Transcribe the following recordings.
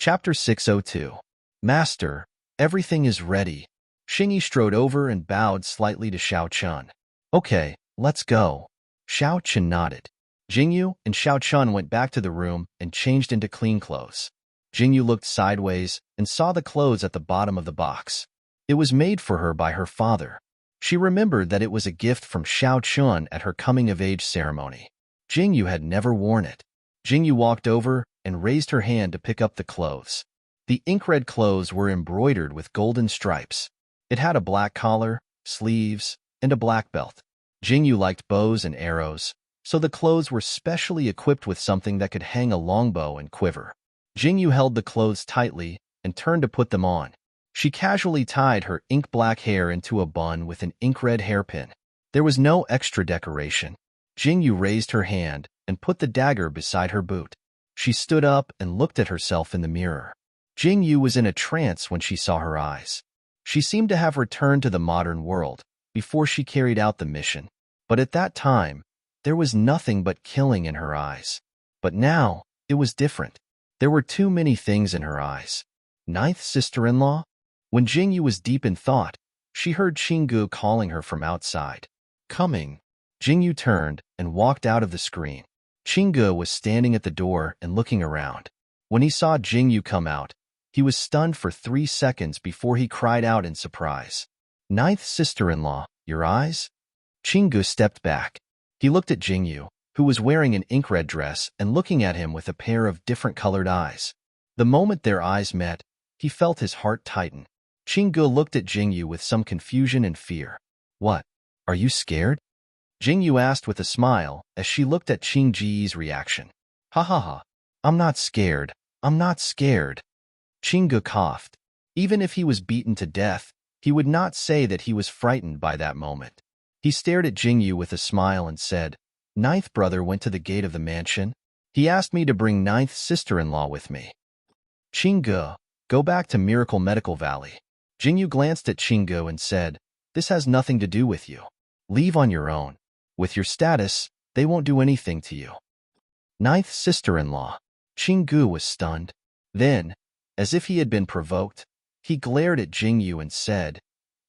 Chapter 602. Master, everything is ready. Xingyi strode over and bowed slightly to Xiao Chun. Okay, let's go. Xiao Chun nodded. Jingyu and Xiao Chun went back to the room and changed into clean clothes. Jingyu looked sideways and saw the clothes at the bottom of the box. It was made for her by her father. She remembered that it was a gift from Xiao Chun at her coming-of-age ceremony. Jingyu had never worn it. Jingyu walked over and raised her hand to pick up the clothes. The ink-red clothes were embroidered with golden stripes. It had a black collar, sleeves, and a black belt. Jingyu liked bows and arrows, so the clothes were specially equipped with something that could hang a longbow and quiver. Jingyu held the clothes tightly and turned to put them on. She casually tied her ink-black hair into a bun with an ink-red hairpin. There was no extra decoration. Jingyu raised her hand and put the dagger beside her boot. She stood up and looked at herself in the mirror. Jingyu was in a trance when she saw her eyes. She seemed to have returned to the modern world before she carried out the mission. But at that time, there was nothing but killing in her eyes. But now, it was different. There were too many things in her eyes. Ninth sister-in-law? When Jingyu was deep in thought, she heard Qinggu calling her from outside. Coming. Jingyu turned and walked out of the screen. Qinggu was standing at the door and looking around. When he saw Jingyu come out, he was stunned for 3 seconds before he cried out in surprise. Ninth sister-in-law, your eyes? Qinggu stepped back. He looked at Jingyu, who was wearing an ink-red dress and looking at him with a pair of different-colored eyes. The moment their eyes met, he felt his heart tighten. Qinggu looked at Jingyu with some confusion and fear. What? Are you scared? Jingyu asked with a smile as she looked at Qingji's reaction. Ha ha ha. I'm not scared. I'm not scared. Qinggu coughed. Even if he was beaten to death, he would not say that he was frightened by that moment. He stared at Jingyu with a smile and said, Ninth brother went to the gate of the mansion. He asked me to bring ninth sister-in-law with me. Qinggu, go back to Miracle Medical Valley. Jingyu glanced at Qinggu and said, This has nothing to do with you. Leave on your own. With your status, they won't do anything to you. Ninth sister-in-law. Qinggu was stunned. Then, as if he had been provoked, he glared at Jingyu and said,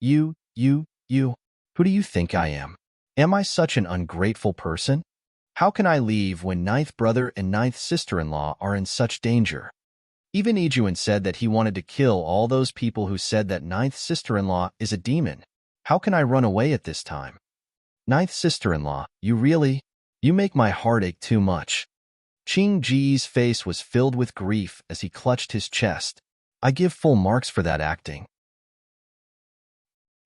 You, who do you think I am? Am I such an ungrateful person? How can I leave when ninth brother and ninth sister-in-law are in such danger? Even Ijuan said that he wanted to kill all those people who said that ninth sister-in-law is a demon. How can I run away at this time? Ninth sister-in-law, you make my heart ache too much. Qingji's face was filled with grief as he clutched his chest. I give full marks for that acting.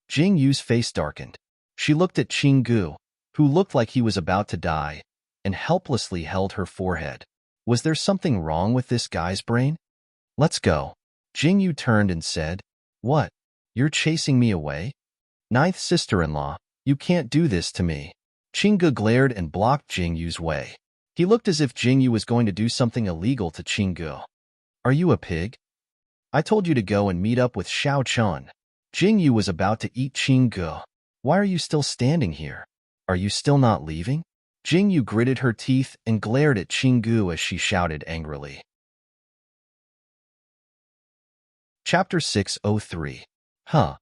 Jingyu's face darkened. She looked at Qinggu, who looked like he was about to die, and helplessly held her forehead. Was there something wrong with this guy's brain? Let's go. Jingyu turned and said, What? You're chasing me away? Ninth sister-in-law, you can't do this to me. Qinggu glared and blocked Jingyu's way. He looked as if Jingyu was going to do something illegal to Qinggu. Are you a pig? I told you to go and meet up with Xiao Chun. Jingyu was about to eat Qinggu. Why are you still standing here? Are you still not leaving? Jingyu gritted her teeth and glared at Qinggu as she shouted angrily. Chapter 603. Huh.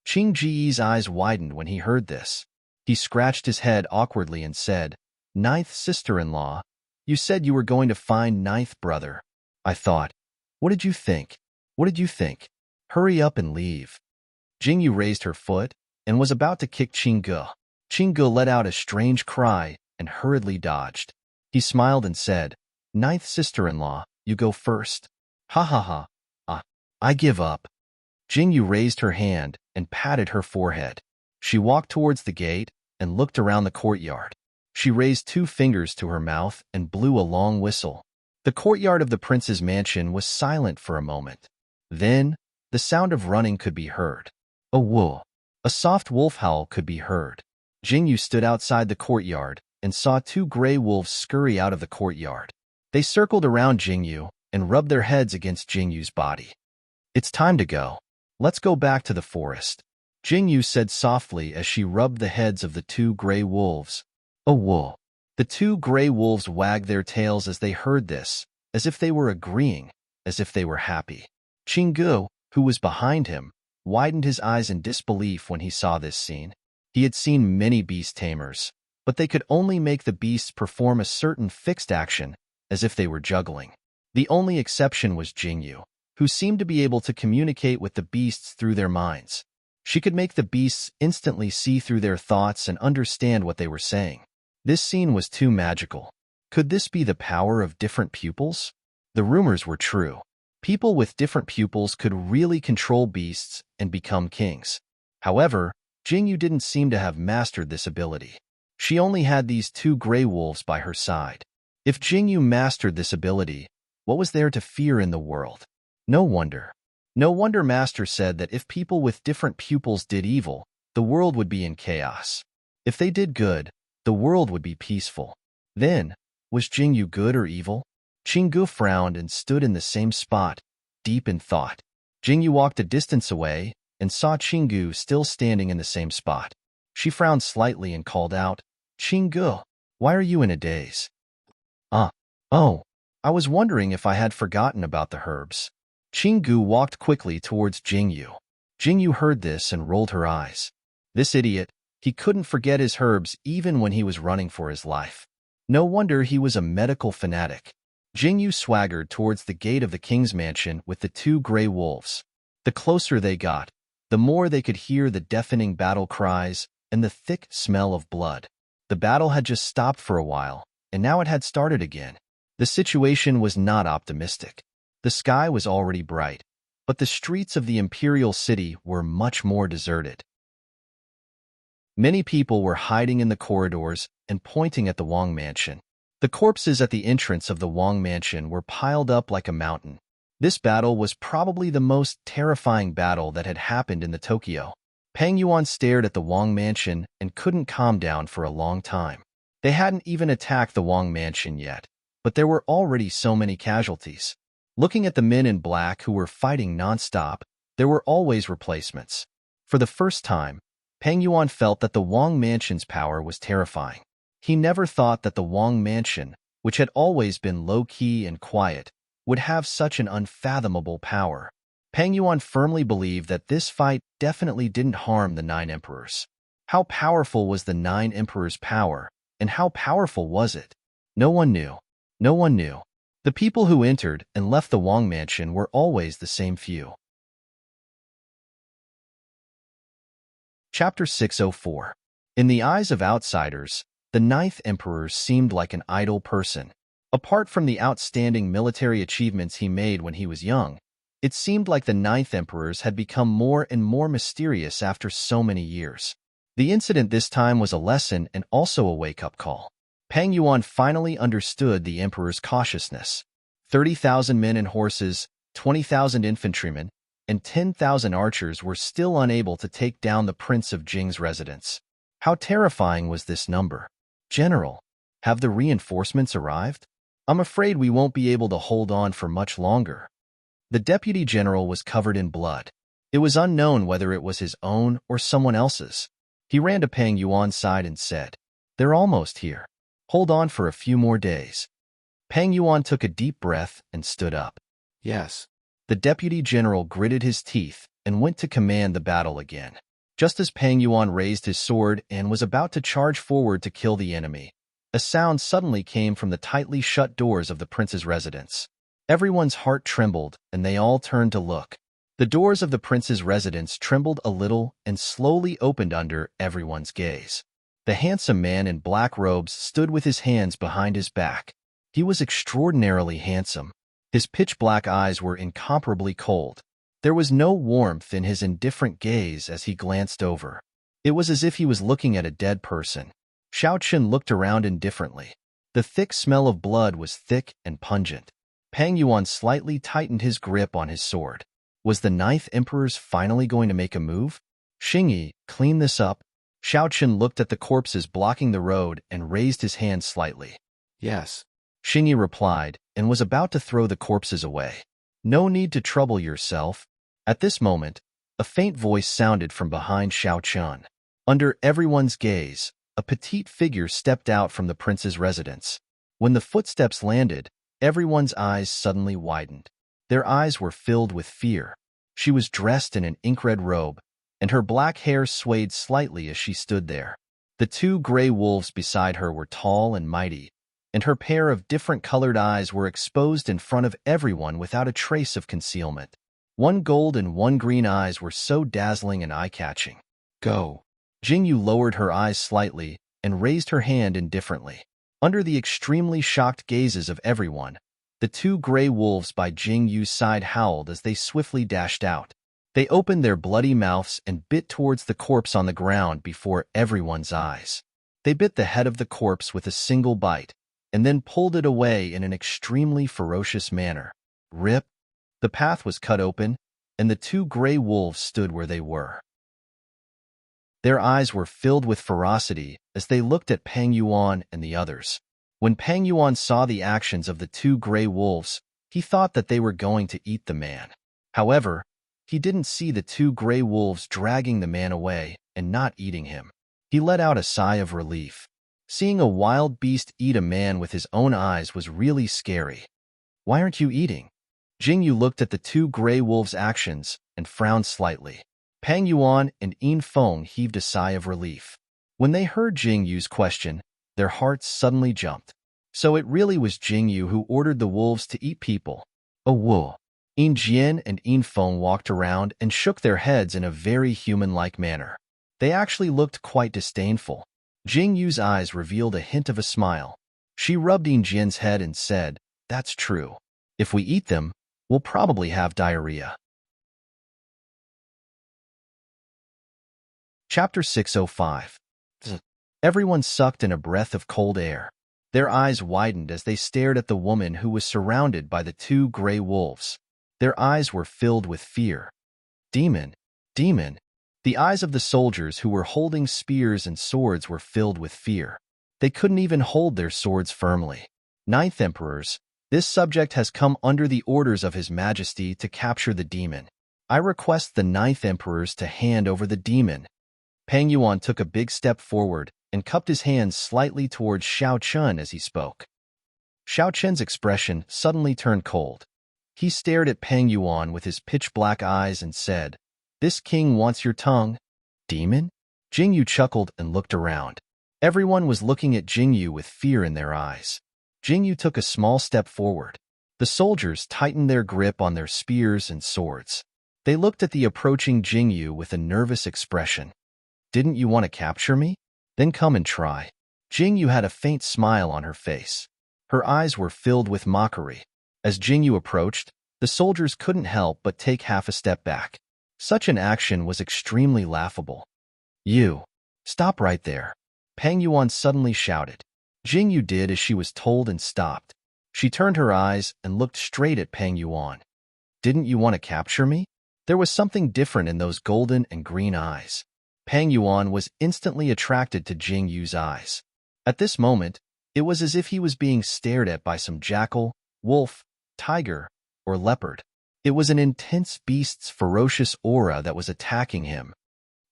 Qingji's eyes widened when he heard this. He scratched his head awkwardly and said, Ninth sister-in-law, you said you were going to find ninth brother. I thought, what did you think? What did you think? Hurry up and leave. Jingyu raised her foot and was about to kick Qinggu. Qinggu let out a strange cry and hurriedly dodged. He smiled and said, Ninth sister-in-law, you go first. Ha ha ha. I give up. Jingyu raised her hand and patted her forehead. She walked towards the gate and looked around the courtyard. She raised 2 fingers to her mouth and blew a long whistle. The courtyard of the prince's mansion was silent for a moment. Then, the sound of running could be heard. A woo. A soft wolf howl could be heard. Jingyu stood outside the courtyard and saw 2 gray wolves scurry out of the courtyard. They circled around Jingyu and rubbed their heads against Jingyu's body. It's time to go. Let's go back to the forest. Jingyu said softly as she rubbed the heads of the 2 gray wolves. A woo. The 2 gray wolves wagged their tails as they heard this, as if they were agreeing, as if they were happy. Qinggu, who was behind him, widened his eyes in disbelief when he saw this scene. He had seen many beast tamers, but they could only make the beasts perform a certain fixed action, as if they were juggling. The only exception was Jingyu, who seemed to be able to communicate with the beasts through their minds. She could make the beasts instantly see through their thoughts and understand what they were saying. This scene was too magical. Could this be the power of different pupils? The rumors were true. People with different pupils could really control beasts and become kings. However, Jingyu didn't seem to have mastered this ability. She only had these two gray wolves by her side. If Jingyu mastered this ability, what was there to fear in the world? No wonder. No wonder Master said that if people with different pupils did evil, the world would be in chaos. If they did good, the world would be peaceful. Then, was Jingyu good or evil? Qinggu frowned and stood in the same spot, deep in thought. Jingyu walked a distance away and saw Qinggu still standing in the same spot. She frowned slightly and called out, "Qinggu, why are you in a daze?" Oh, I was wondering if I had forgotten about the herbs." Qinggu walked quickly towards Jingyu. Jingyu heard this and rolled her eyes. This idiot, he couldn't forget his herbs even when he was running for his life. No wonder he was a medical fanatic. Jingyu swaggered towards the gate of the king's mansion with the two gray wolves. The closer they got, the more they could hear the deafening battle cries and the thick smell of blood. The battle had just stopped for a while, and now it had started again. The situation was not optimistic. The sky was already bright, but the streets of the imperial city were much more deserted. Many people were hiding in the corridors and pointing at the Wang mansion. The corpses at the entrance of the Wang mansion were piled up like a mountain. This battle was probably the most terrifying battle that had happened in the Tokyo. Pang Yuan stared at the Wang mansion and couldn't calm down for a long time. They hadn't even attacked the Wang mansion yet, but there were already so many casualties. Looking at the men in black who were fighting nonstop, there were always replacements. For the first time, Pang Yuan felt that the Wang mansion's power was terrifying. He never thought that the Wang mansion, which had always been low-key and quiet, would have such an unfathomable power. Pang Yuan firmly believed that this fight definitely didn't harm the 9 emperors. How powerful was the 9 emperors' power, and how powerful was it? No one knew. No one knew. The people who entered and left the Wang mansion were always the same few. Chapter 604. In the eyes of outsiders, the 9th emperor seemed like an idle person. Apart from the outstanding military achievements he made when he was young, it seemed like the 9th emperors had become more and more mysterious after so many years. The incident this time was a lesson and also a wake-up call. Pang Yuan finally understood the emperor's cautiousness. 30,000 men and horses, 20,000 infantrymen, and 10,000 archers were still unable to take down the Prince of Jing's residence. How terrifying was this number? "General, have the reinforcements arrived? I'm afraid we won't be able to hold on for much longer." The deputy general was covered in blood. It was unknown whether it was his own or someone else's. He ran to Pang Yuan's side and said, "They're almost here. Hold on for a few more days." Pang Yuan took a deep breath and stood up. "Yes." The deputy general gritted his teeth and went to command the battle again. Just as Pang Yuan raised his sword and was about to charge forward to kill the enemy, a sound suddenly came from the tightly shut doors of the prince's residence. Everyone's heart trembled, and they all turned to look. The doors of the prince's residence trembled a little and slowly opened under everyone's gaze. The handsome man in black robes stood with his hands behind his back. He was extraordinarily handsome. His pitch-black eyes were incomparably cold. There was no warmth in his indifferent gaze as he glanced over. It was as if he was looking at a dead person. Xiao Chen looked around indifferently. The thick smell of blood was thick and pungent. Pang Yuan slightly tightened his grip on his sword. Was the 9th emperor's finally going to make a move? "Xingyi, clean this up." Xiao Chen looked at the corpses blocking the road and raised his hand slightly. "Yes." Xingyi replied and was about to throw the corpses away. "No need to trouble yourself." At this moment, a faint voice sounded from behind Xiao Chen. Under everyone's gaze, a petite figure stepped out from the prince's residence. When the footsteps landed, everyone's eyes suddenly widened. Their eyes were filled with fear. She was dressed in an ink-red robe, and her black hair swayed slightly as she stood there. The two gray wolves beside her were tall and mighty, and her pair of different-colored eyes were exposed in front of everyone without a trace of concealment. One gold and one green eyes were so dazzling and eye-catching. Go. Jingyu lowered her eyes slightly and raised her hand indifferently. Under the extremely shocked gazes of everyone, the two gray wolves by Jingyu's side howled as they swiftly dashed out. They opened their bloody mouths and bit towards the corpse on the ground before everyone's eyes. They bit the head of the corpse with a single bite, and then pulled it away in an extremely ferocious manner. Rip! The path was cut open, and the two gray wolves stood where they were. Their eyes were filled with ferocity as they looked at Peng Yuan and the others. When Peng Yuan saw the actions of the two gray wolves, he thought that they were going to eat the man. However, he didn't see the two gray wolves dragging the man away and not eating him. He let out a sigh of relief. Seeing a wild beast eat a man with his own eyes was really scary. Why aren't you eating? Jingyu looked at the two gray wolves' actions and frowned slightly. Peng Yuan and Yin Feng heaved a sigh of relief. When they heard Jingyu's question, their hearts suddenly jumped. So it really was Jingyu who ordered the wolves to eat people. Oh, whoa. Yin Jian and Yin Feng walked around and shook their heads in a very human-like manner. They actually looked quite disdainful. Jingyu's eyes revealed a hint of a smile. She rubbed Yin Jian's head and said, "That's true. If we eat them, we'll probably have diarrhea." Chapter 605. Everyone sucked in a breath of cold air. Their eyes widened as they stared at the woman who was surrounded by the two gray wolves. Their eyes were filled with fear. Demon! Demon! The eyes of the soldiers who were holding spears and swords were filled with fear. They couldn't even hold their swords firmly. Ninth Emperors, this subject has come under the orders of His Majesty to capture the demon. I request the Ninth Emperors to hand over the demon. Peng Yuan took a big step forward and cupped his hands slightly towards Xiao Chun as he spoke. Xiao Chun's expression suddenly turned cold. He stared at Peng Yuan with his pitch-black eyes and said, "This king wants your tongue, demon?" Jingyu chuckled and looked around. Everyone was looking at Jingyu with fear in their eyes. Jingyu took a small step forward. The soldiers tightened their grip on their spears and swords. They looked at the approaching Jingyu with a nervous expression. "Didn't you want to capture me? Then come and try." Jingyu had a faint smile on her face. Her eyes were filled with mockery. As Jingyu approached, the soldiers couldn't help but take half a step back. Such an action was extremely laughable. "You! Stop right there!" Peng Yuan suddenly shouted. Jingyu did as she was told and stopped. She turned her eyes and looked straight at Peng Yuan. "Didn't you want to capture me?" There was something different in those golden and green eyes. Peng Yuan was instantly attracted to Jingyu's eyes. At this moment, it was as if he was being stared at by some jackal, wolf, tiger, or leopard. It was an intense beast's ferocious aura that was attacking him.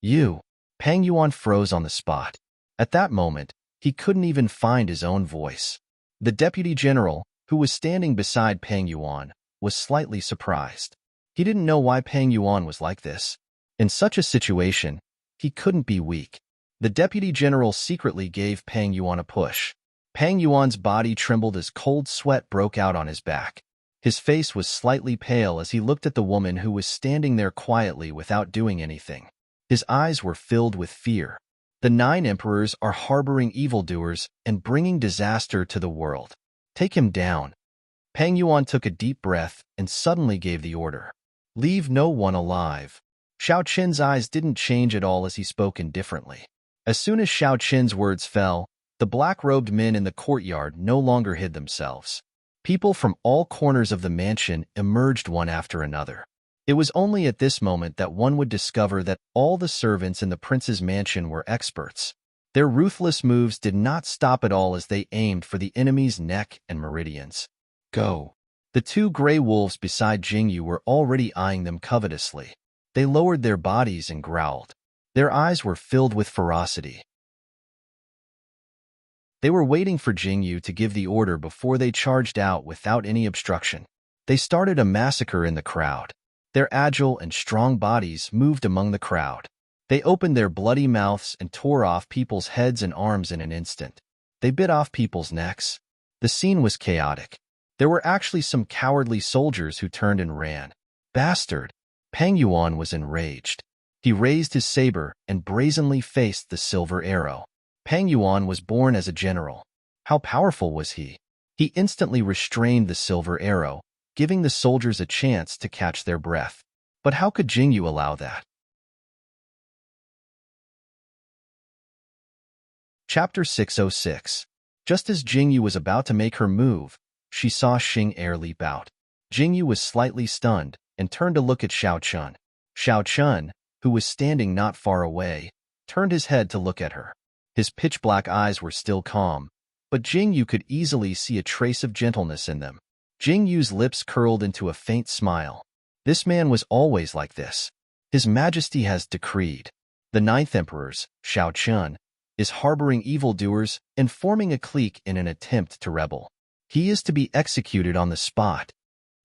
"You!" Peng Yuan froze on the spot. At that moment, he couldn't even find his own voice. The deputy general, who was standing beside Peng Yuan, was slightly surprised. He didn't know why Peng Yuan was like this. In such a situation, he couldn't be weak. The deputy general secretly gave Peng Yuan a push. Peng Yuan's body trembled as cold sweat broke out on his back. His face was slightly pale as he looked at the woman who was standing there quietly without doing anything. His eyes were filled with fear. The 9 emperors are harboring evildoers and bringing disaster to the world. Take him down. Peng Yuan took a deep breath and suddenly gave the order. Leave no one alive. Xiao Qin's eyes didn't change at all as he spoke indifferently. As soon as Xiao Qin's words fell, the black-robed men in the courtyard no longer hid themselves. People from all corners of the mansion emerged one after another. It was only at this moment that one would discover that all the servants in the prince's mansion were experts. Their ruthless moves did not stop at all as they aimed for the enemy's neck and meridians. Go. The two gray wolves beside Jingyu were already eyeing them covetously. They lowered their bodies and growled. Their eyes were filled with ferocity. They were waiting for Jingyu to give the order before they charged out without any obstruction. They started a massacre in the crowd. Their agile and strong bodies moved among the crowd. They opened their bloody mouths and tore off people's heads and arms in an instant. They bit off people's necks. The scene was chaotic. There were actually some cowardly soldiers who turned and ran. Bastard! Peng Yuan was enraged. He raised his saber and brazenly faced the silver arrow. Peng Yuan was born as a general. How powerful was he? He instantly restrained the silver arrow, giving the soldiers a chance to catch their breath. But how could Jingyu allow that? Chapter 606. Just as Jingyu was about to make her move, she saw Xing Er leap out. Jingyu was slightly stunned and turned to look at Xiao Chun. Xiao Chun, who was standing not far away, turned his head to look at her. His pitch-black eyes were still calm, but Jingyu could easily see a trace of gentleness in them. Jingyu's lips curled into a faint smile. This man was always like this. His Majesty has decreed. The Ninth Emperor's, Xiao Chun, is harboring evildoers and forming a clique in an attempt to rebel. He is to be executed on the spot.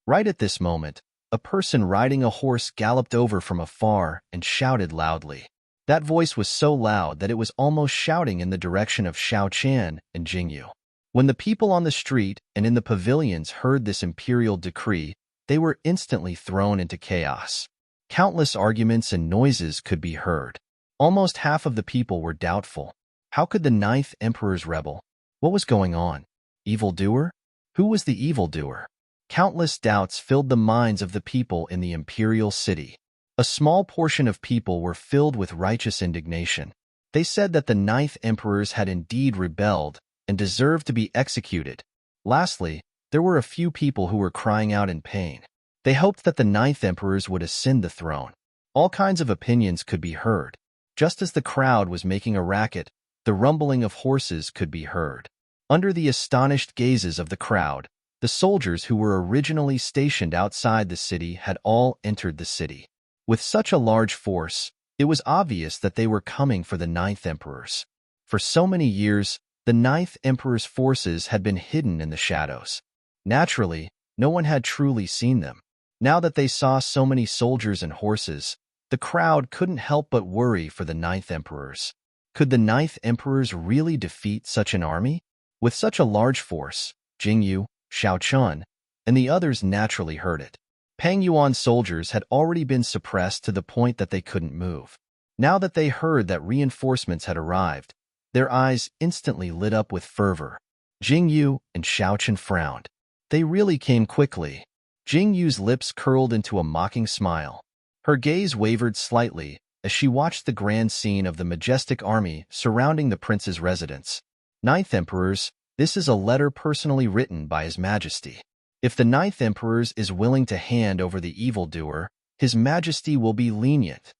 Right at this moment, a person riding a horse galloped over from afar and shouted loudly. That voice was so loud that it was almost shouting in the direction of Xiao Chan and Jingyu. When the people on the street and in the pavilions heard this imperial decree, they were instantly thrown into chaos. Countless arguments and noises could be heard. Almost half of the people were doubtful. How could the Ninth Emperor's rebel? What was going on? Evildoer? Who was the evildoer? Countless doubts filled the minds of the people in the imperial city. A small portion of people were filled with righteous indignation. They said that the Ninth Emperors had indeed rebelled and deserved to be executed. Lastly, there were a few people who were crying out in pain. They hoped that the Ninth Emperors would ascend the throne. All kinds of opinions could be heard. Just as the crowd was making a racket, the rumbling of horses could be heard. Under the astonished gazes of the crowd, the soldiers who were originally stationed outside the city had all entered the city. With such a large force, it was obvious that they were coming for the Ninth Emperors. For so many years, the Ninth Emperor's forces had been hidden in the shadows. Naturally, no one had truly seen them. Now that they saw so many soldiers and horses, the crowd couldn't help but worry for the Ninth Emperors. Could the Ninth Emperors really defeat such an army? With such a large force, Jingyu, Xiao Chun, and the others naturally heard it. Peng Yuan's soldiers had already been suppressed to the point that they couldn't move. Now that they heard that reinforcements had arrived, their eyes instantly lit up with fervor. Jingyu and Xiao Chun frowned. They really came quickly. Jingyu's lips curled into a mocking smile. Her gaze wavered slightly as she watched the grand scene of the majestic army surrounding the prince's residence. Ninth Emperors, this is a letter personally written by His Majesty. If the Ninth Emperors is willing to hand over the evildoer, His Majesty will be lenient.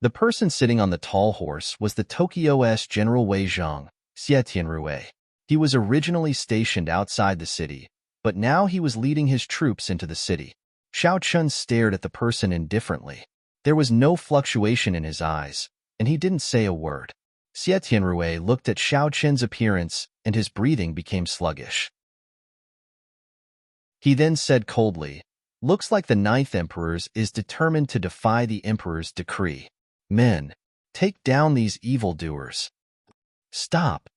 The person sitting on the tall horse was the Tokyo's General Wei Zhang, Xie Tianrui. He was originally stationed outside the city, but now he was leading his troops into the city. Xiao Chun stared at the person indifferently. There was no fluctuation in his eyes, and he didn't say a word. Xie Tianrui looked at Xiao Chun's appearance, and his breathing became sluggish. He then said coldly, "Looks like the Ninth Emperors is determined to defy the Emperor's decree. Men, take down these evildoers." Stop!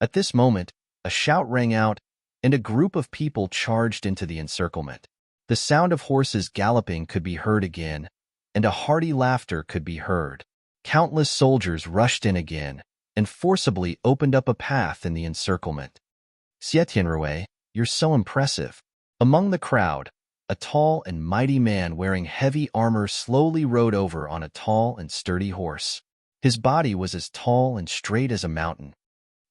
At this moment, a shout rang out, and a group of people charged into the encirclement. The sound of horses galloping could be heard again, and a hearty laughter could be heard. Countless soldiers rushed in again, and forcibly opened up a path in the encirclement. "Xie Tianrui, you're so impressive." Among the crowd, a tall and mighty man wearing heavy armor slowly rode over on a tall and sturdy horse. His body was as tall and straight as a mountain.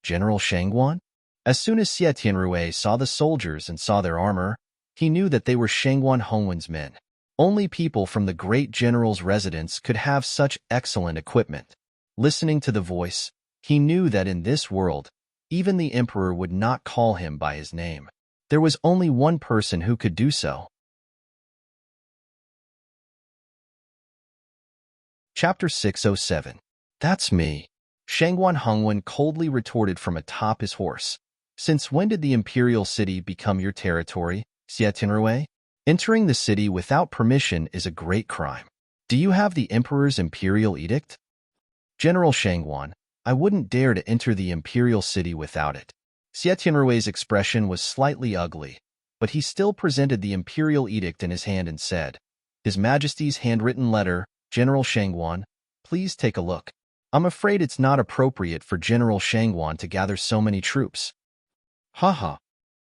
General Shangguan? As soon as Xie Tianrui saw the soldiers and saw their armor, he knew that they were Shangguan Hongwen's men. Only people from the great general's residence could have such excellent equipment. Listening to the voice, he knew that in this world, even the emperor would not call him by his name. There was only one person who could do so. Chapter 607. That's me. Shangguan Hongwen coldly retorted from atop his horse. "Since when did the imperial city become your territory, Xie Tianrui?" Entering the city without permission is a great crime. Do you have the Emperor's imperial edict? General Shangguan, I wouldn't dare to enter the imperial city without it. Xie Tianrui's expression was slightly ugly, but he still presented the imperial edict in his hand and said, His Majesty's handwritten letter, General Shangguan, please take a look. I'm afraid it's not appropriate for General Shangguan to gather so many troops. Haha.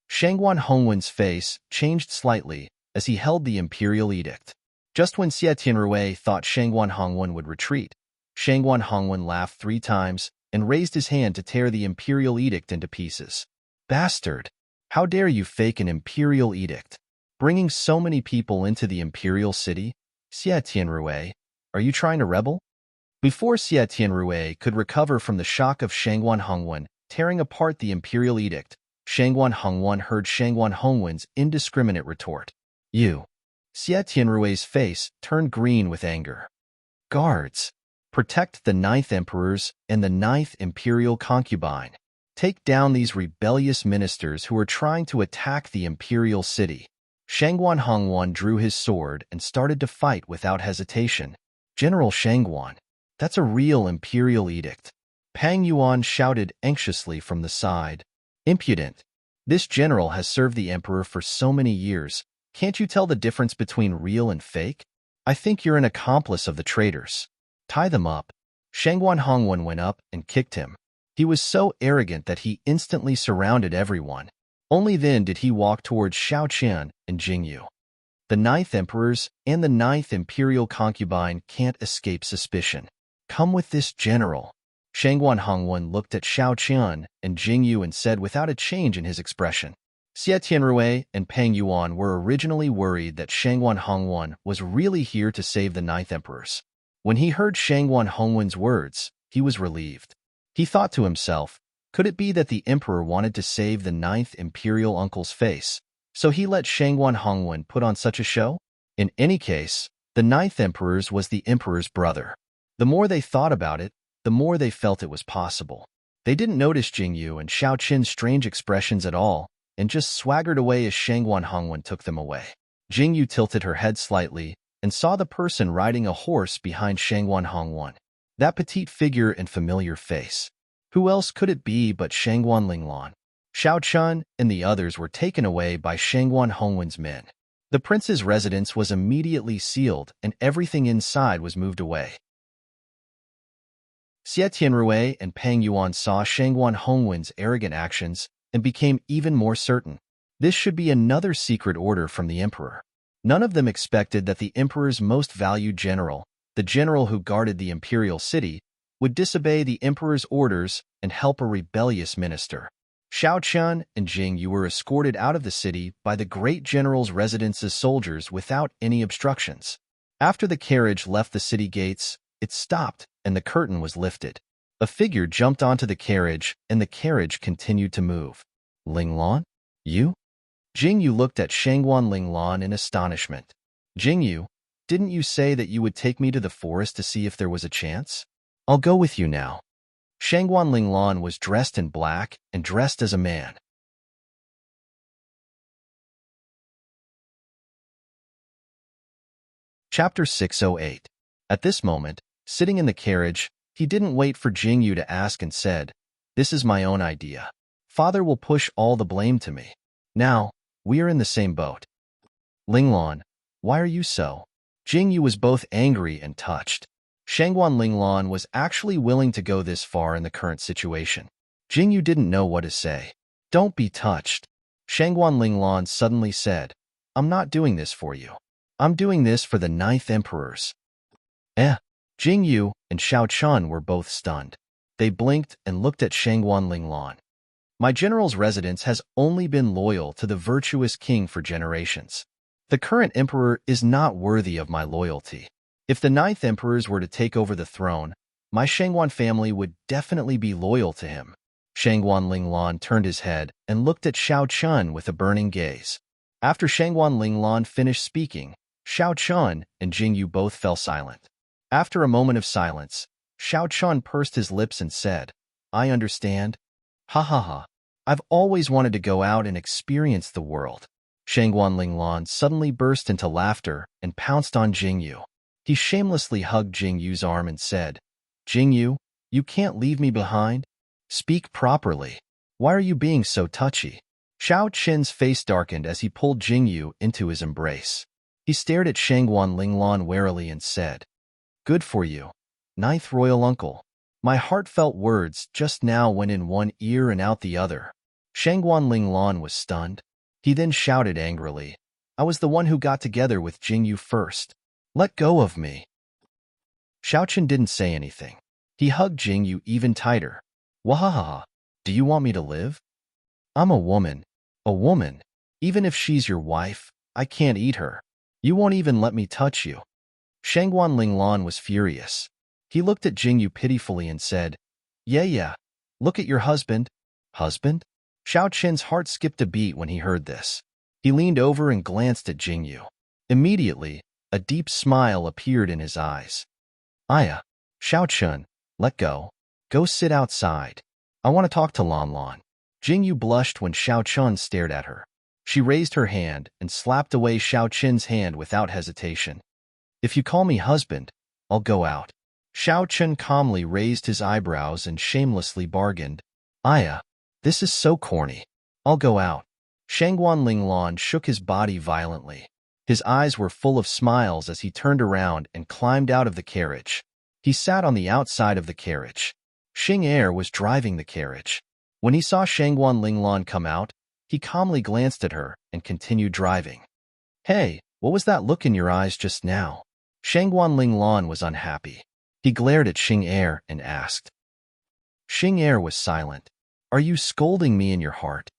Shangguan Hongwen's face changed slightly as he held the imperial edict. Just when Xie Tianrui thought Shangguan Hongwen would retreat, Shangguan Hongwen laughed 3 times and raised his hand to tear the imperial edict into pieces. Bastard! How dare you fake an imperial edict? Bringing so many people into the imperial city? Xie Tianrui, are you trying to rebel? Before Xie Tianrui could recover from the shock of Shangguan Hongwen tearing apart the imperial edict, Shangguan Hongwen heard Shangguan Hongwen's indiscriminate retort. You. Xie Tianrui's face turned green with anger. Guards. Protect the 9th Emperors and the 9th Imperial Concubine. Take down these rebellious ministers who are trying to attack the imperial city. Shangguan Hongwen drew his sword and started to fight without hesitation. General Shangguan, that's a real imperial edict. Pang Yuan shouted anxiously from the side. Impudent. This general has served the emperor for so many years. Can't you tell the difference between real and fake? I think you're an accomplice of the traitors. Tie them up. Shangguan Hongwen went up and kicked him. He was so arrogant that he instantly surrounded everyone. Only then did he walk towards Xiao Qian and Jingyu. The 9th Emperors and the 9th Imperial Concubine can't escape suspicion. Come with this general. Shangguan Hongwen looked at Xiao Qian and Jingyu and said without a change in his expression. Xie Tianrui and Pang Yuan were originally worried that Shangguan Hongwen was really here to save the 9th Emperors. When he heard Shangguan Hongwen's words, he was relieved. He thought to himself, could it be that the emperor wanted to save the 9th Imperial uncle's face, so he let Shangguan Hongwen put on such a show? In any case, the 9th Emperor's was the emperor's brother. The more they thought about it, the more they felt it was possible. They didn't notice Jingyu and Xiao Qin's strange expressions at all, and just swaggered away as Shangguan Hongwen took them away. Jingyu tilted her head slightly and saw the person riding a horse behind Shangguan Hongwen. That petite figure and familiar face. Who else could it be but Shangguan Linglan? Xiao Chun and the others were taken away by Shangguan Hongwen's men. The prince's residence was immediately sealed and everything inside was moved away. Xie Tianrui and Pang Yuan saw Shangguan Hongwen's arrogant actions and became even more certain. This should be another secret order from the emperor. None of them expected that the emperor's most valued general, the general who guarded the imperial city, would disobey the emperor's orders and help a rebellious minister. Xiao Chun and Jingyu were escorted out of the city by the great general's residence's soldiers without any obstructions. After the carriage left the city gates, it stopped and the curtain was lifted. A figure jumped onto the carriage and the carriage continued to move. Linglan? You? Jingyu looked at Shangguan Linglan in astonishment. Jingyu, didn't you say that you would take me to the forest to see if there was a chance? I'll go with you now. Shangguan Linglan was dressed in black and dressed as a man. Chapter 608. At this moment, sitting in the carriage, he didn't wait for Jingyu to ask and said, This is my own idea. Father will push all the blame to me. Now, we are in the same boat. Linglan, why are you so? Jingyu was both angry and touched. Shangguan Linglan was actually willing to go this far in the current situation. Jingyu didn't know what to say. Don't be touched. Shangguan Linglan suddenly said, I'm not doing this for you. I'm doing this for the 9th Emperors. Jingyu and Xiao Chun were both stunned. They blinked and looked at Shangguan Linglan. My general's residence has only been loyal to the virtuous king for generations. The current emperor is not worthy of my loyalty. If the 9th Emperors were to take over the throne, my Shangguan family would definitely be loyal to him. Shangguan Linglan turned his head and looked at Xiao Chun with a burning gaze. After Shangguan Linglan finished speaking, Xiao Chun and Jingyu both fell silent. After a moment of silence, Xiao Chun pursed his lips and said, I understand. Ha ha ha. I've always wanted to go out and experience the world. Shangguan Linglan suddenly burst into laughter and pounced on Jingyu. He shamelessly hugged Jingyu's arm and said, Jingyu, you can't leave me behind? Speak properly. Why are you being so touchy? Xiao Qin's face darkened as he pulled Jingyu into his embrace. He stared at Shangguan Linglan warily and said, Good for you, ninth royal uncle. My heartfelt words just now went in one ear and out the other. Shangguan Linglan was stunned. He then shouted angrily, I was the one who got together with Jingyu first. Let go of me. Xiaoqin didn't say anything. He hugged Jingyu even tighter. Wahaha, do you want me to live? I'm a woman. A woman. Even if she's your wife, I can't eat her. You won't even let me touch you. Shangguan Linglan was furious. He looked at Jingyu pitifully and said, Yeah, look at your husband. Husband? Xiaoqin's heart skipped a beat when he heard this. He leaned over and glanced at Jingyu. Immediately, a deep smile appeared in his eyes. Aya, Xiaoqin, let go. Go sit outside. I want to talk to Lanlan. Jingyu blushed when Xiaoqin stared at her. She raised her hand and slapped away Xiaoqin's hand without hesitation. If you call me husband, I'll go out. Xiaoqin calmly raised his eyebrows and shamelessly bargained. Aya, this is so corny. I'll go out. Shangguan Linglan shook his body violently. His eyes were full of smiles as he turned around and climbed out of the carriage. He sat on the outside of the carriage. Xing Er was driving the carriage. When he saw Shangguan Linglan come out, he calmly glanced at her and continued driving. Hey, what was that look in your eyes just now? Shangguan Linglan was unhappy. He glared at Xing Er and asked. Xing Er was silent. Are you scolding me in your heart?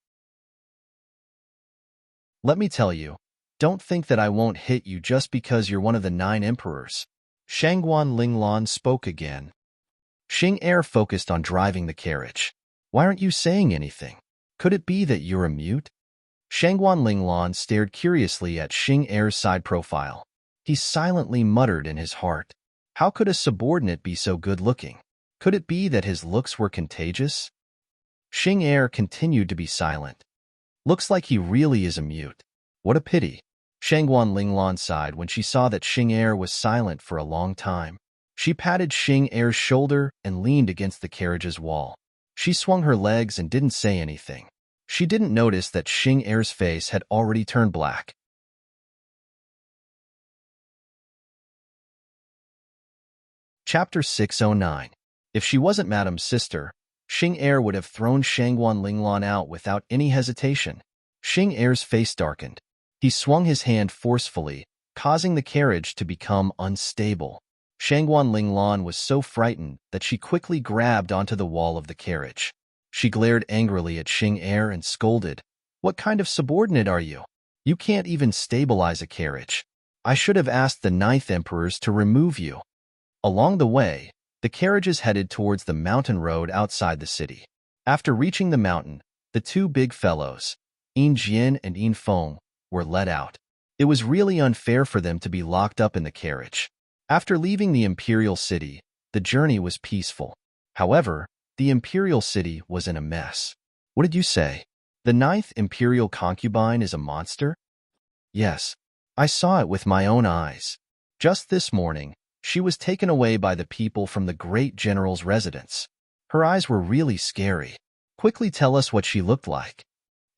Let me tell you, don't think that I won't hit you just because you're one of the 9 emperors. Shangguan Linglan spoke again. Xing Er focused on driving the carriage. Why aren't you saying anything? Could it be that you're a mute? Shangguan Linglan stared curiously at Xing Er's side profile. He silently muttered in his heart. How could a subordinate be so good-looking? Could it be that his looks were contagious? Xing Er continued to be silent. Looks like he really is a mute. What a pity. Shangguan Linglan sighed when she saw that Xing Er was silent for a long time. She patted Xing Er's shoulder and leaned against the carriage's wall. She swung her legs and didn't say anything. She didn't notice that Xing Er's face had already turned black. Chapter 609. If she wasn't Madame's sister, Xing Er would have thrown Shangguan Linglan out without any hesitation. Xing Er's face darkened. He swung his hand forcefully, causing the carriage to become unstable. Shangguan Linglan was so frightened that she quickly grabbed onto the wall of the carriage. She glared angrily at Xing Er and scolded, What kind of subordinate are you? You can't even stabilize a carriage. I should have asked the 9th emperors to remove you. Along the way, the carriages headed towards the mountain road outside the city. After reaching the mountain, the 2 big fellows, Yin Jian and Yin Feng, were let out. It was really unfair for them to be locked up in the carriage. After leaving the imperial city, the journey was peaceful. However, the imperial city was in a mess. What did you say? The 9th imperial concubine is a monster? Yes, I saw it with my own eyes. Just this morning, she was taken away by the people from the great general's residence. Her eyes were really scary. Quickly tell us what she looked like.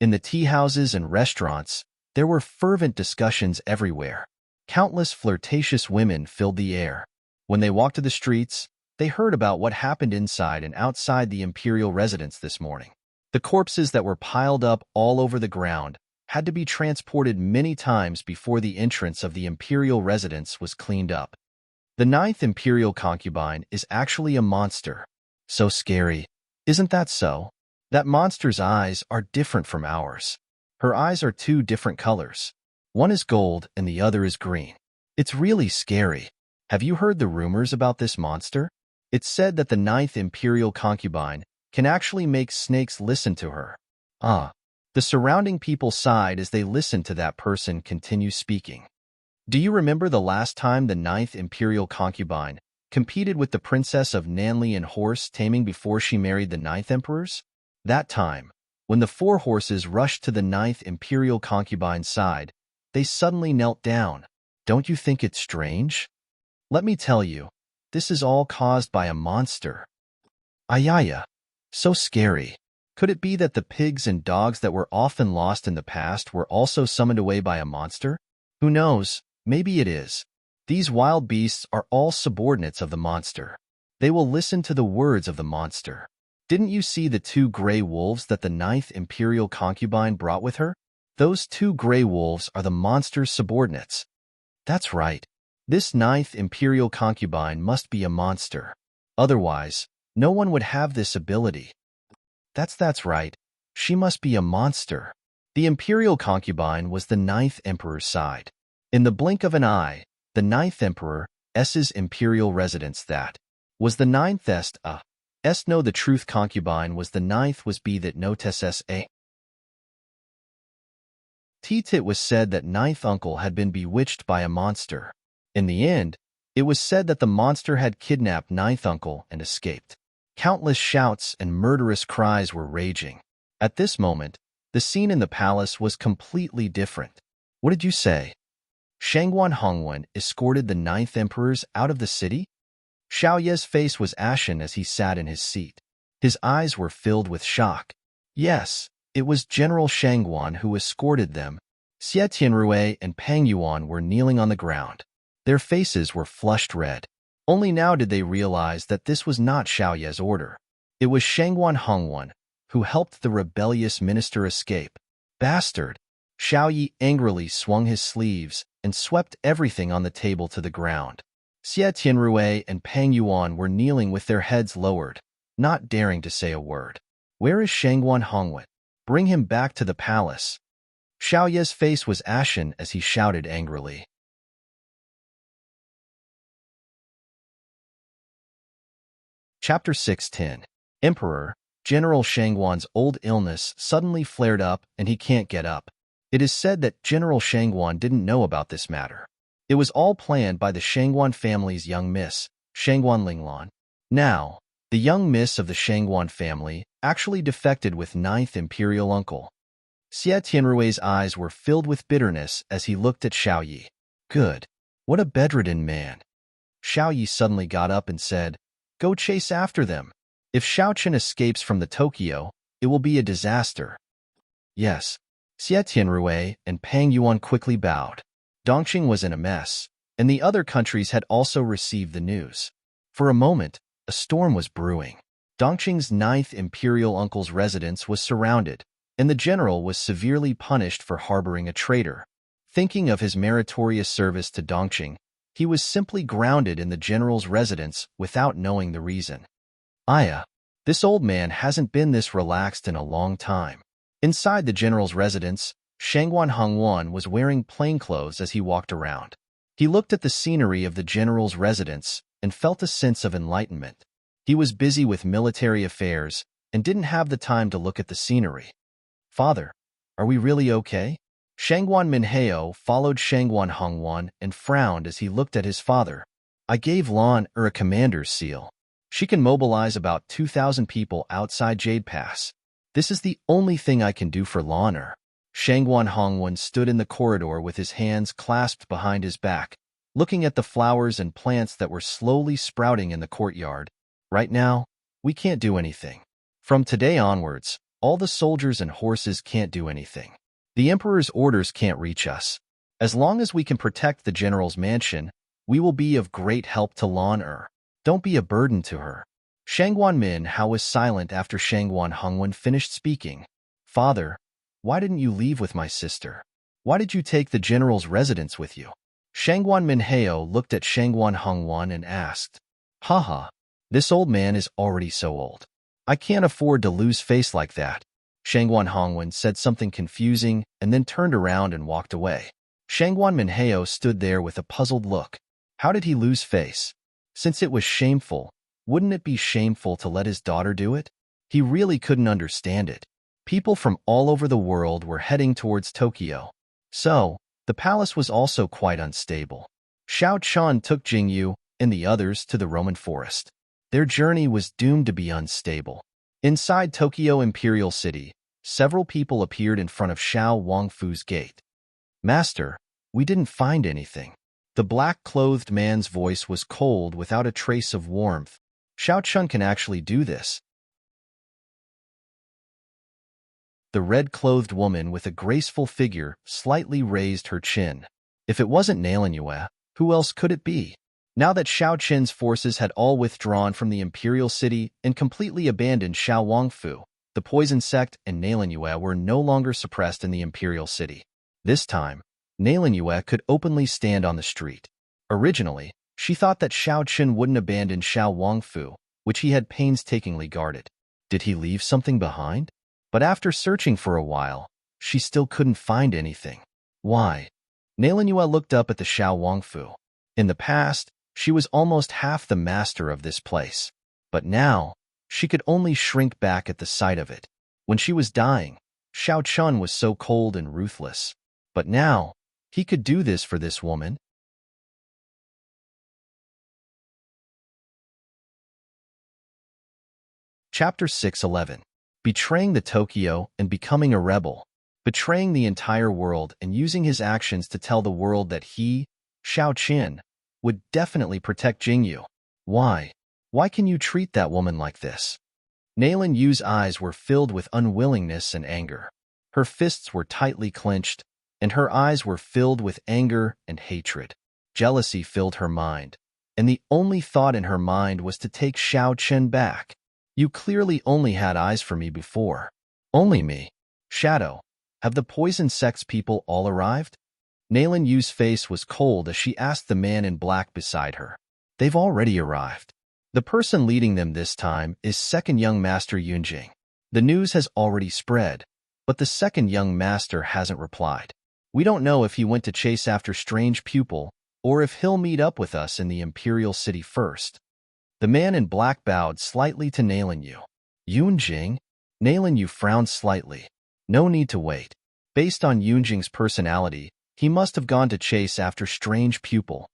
In the tea houses and restaurants, there were fervent discussions everywhere. Countless flirtatious women filled the air. When they walked to the streets, they heard about what happened inside and outside the imperial residence this morning. The corpses that were piled up all over the ground had to be transported many times before the entrance of the imperial residence was cleaned up. The 9th imperial concubine is actually a monster. So scary. Isn't that so? That monster's eyes are different from ours. Her eyes are 2 different colors. One is gold and the other is green. It's really scary. Have you heard the rumors about this monster? It's said that the 9th imperial concubine can actually make snakes listen to her. The surrounding people sighed as they listened to that person continue speaking. Do you remember the last time the 9th imperial concubine competed with the princess of Nanli in horse taming before she married the 9th emperors? That time, When the four horses rushed to the ninth imperial concubine's side, they suddenly knelt down. Don't you think it's strange? Let me tell you, this is all caused by a monster. Ayaya. So scary. Could it be that the pigs and dogs that were often lost in the past were also summoned away by a monster? Who knows, maybe it is. These wild beasts are all subordinates of the monster. They will listen to the words of the monster. Didn't you see the 2 gray wolves that the ninth imperial concubine brought with her? Those 2 gray wolves are the monster's subordinates. That's right. This ninth imperial concubine must be a monster. Otherwise, no one would have this ability. That's right. She must be a monster. The imperial concubine was the ninth emperor's side. In the blink of an eye, the ninth emperor's imperial residence that was the ninth est no the truth concubine was the ninth was be that notes a. It was said that ninth uncle had been bewitched by a monster. In the end, it was said that the monster had kidnapped ninth uncle and escaped. Countless shouts and murderous cries were raging. At this moment, the scene in the palace was completely different. What did you say? Shangguan Hongwen escorted the ninth emperors out of the city? Xiao Ye's face was ashen as he sat in his seat. His eyes were filled with shock. Yes, it was General Shangguan who escorted them. Xie Tianrui and Pang Yuan were kneeling on the ground. Their faces were flushed red. Only now did they realize that this was not Xiao Ye's order. It was Shangguan Hongwen, who helped the rebellious minister escape. Bastard! Xiao Yi angrily swung his sleeves and swept everything on the table to the ground. Xie Tianrui and Pang Yuan were kneeling with their heads lowered, not daring to say a word. Where is Shangguan Hongwen? Bring him back to the palace. Xiao Ye's face was ashen as he shouted angrily. Chapter 610. Emperor, General Shangguan's old illness suddenly flared up and he can't get up. It is said that General Shangguan didn't know about this matter. It was all planned by the Shangguan family's young miss, Shangguan Linglan. Now, the young miss of the Shangguan family actually defected with ninth imperial uncle. Xie Tianrui's eyes were filled with bitterness as he looked at Xiao Yi. Good. What a bedridden man. Xiao Yi suddenly got up and said, Go chase after them. If Xiaochen escapes from the Tokyo, it will be a disaster. Yes. Xie Tianrui and Pang Yuan quickly bowed. Dongqing was in a mess, and the other countries had also received the news. For a moment, a storm was brewing. Dongqing's ninth imperial uncle's residence was surrounded, and the general was severely punished for harboring a traitor. Thinking of his meritorious service to Dongqing, he was simply grounded in the general's residence without knowing the reason. Aya, this old man hasn't been this relaxed in a long time. Inside the general's residence, Shangguan Hongwen was wearing plainclothes as he walked around. He looked at the scenery of the general's residence and felt a sense of enlightenment. He was busy with military affairs and didn't have the time to look at the scenery. Father, are we really okay? Shangguan Minheo followed Shangguan Hongwen and frowned as he looked at his father. I gave Lan a commander's seal. She can mobilize about 2,000 people outside Jade Pass. This is the only thing I can do for Lan. Shangguan Hongwen stood in the corridor with his hands clasped behind his back, looking at the flowers and plants that were slowly sprouting in the courtyard. Right now, we can't do anything. From today onwards, all the soldiers and horses can't do anything. The emperor's orders can't reach us. As long as we can protect the general's mansion, we will be of great help to Lan. Don't be a burden to her. Shangguan Minhao was silent after Shangguan Hongwen finished speaking. Father, why didn't you leave with my sister? Why did you take the general's residence with you? Shangguan Minhao looked at Shangguan Hongwen and asked. Haha, this old man is already so old. I can't afford to lose face like that. Shangguan Hongwen said something confusing and then turned around and walked away. Shangguan Minhao stood there with a puzzled look. How did he lose face? Since it was shameful, wouldn't it be shameful to let his daughter do it? He really couldn't understand it. People from all over the world were heading towards Tokyo. So, the palace was also quite unstable. Xiao Chun took Jingyu and the others to the Roman forest. Their journey was doomed to be unstable. Inside Tokyo Imperial City, several people appeared in front of Xiao Wangfu's gate. Master, we didn't find anything. The black-clothed man's voice was cold without a trace of warmth. Xiao Chun can actually do this. The red-clothed woman with a graceful figure slightly raised her chin. If it wasn't Nailan, who else could it be? Now that Xiao Qin's forces had all withdrawn from the imperial city and completely abandoned Xiao Wangfu, the poison sect and Nailan were no longer suppressed in the imperial city. This time, Nailan could openly stand on the street. Originally, she thought that Xiao Qin wouldn't abandon Xiao Wangfu, which he had painstakingly guarded. Did he leave something behind? But after searching for a while, she still couldn't find anything. Why? Nailan looked up at the Xiao Wangfu. In the past, she was almost half the master of this place. But now, she could only shrink back at the sight of it. When she was dying, Xiao Chun was so cold and ruthless. But now, he could do this for this woman. Chapter 611. Betraying the Tokyo and becoming a rebel. Betraying the entire world and using his actions to tell the world that he, Xiao Qin, would definitely protect Jingyu. Why? Why can you treat that woman like this? Nailan Yu's eyes were filled with unwillingness and anger. Her fists were tightly clenched, and her eyes were filled with anger and hatred. Jealousy filled her mind, and the only thought in her mind was to take Xiao Qin back. You clearly only had eyes for me before. Only me. Shadow, have the poison sect's people all arrived? Nailan Yu's face was cold as she asked the man in black beside her. They've already arrived. The person leading them this time is second young master Yunjing. The news has already spread, but the second young master hasn't replied. We don't know if he went to chase after strange pupil or if he'll meet up with us in the imperial city first. The man in black bowed slightly to Nailan Yu. Yunjing? Nailan Yu frowned slightly. No need to wait. Based on Yunjing's personality, he must have gone to chase after strange pupil.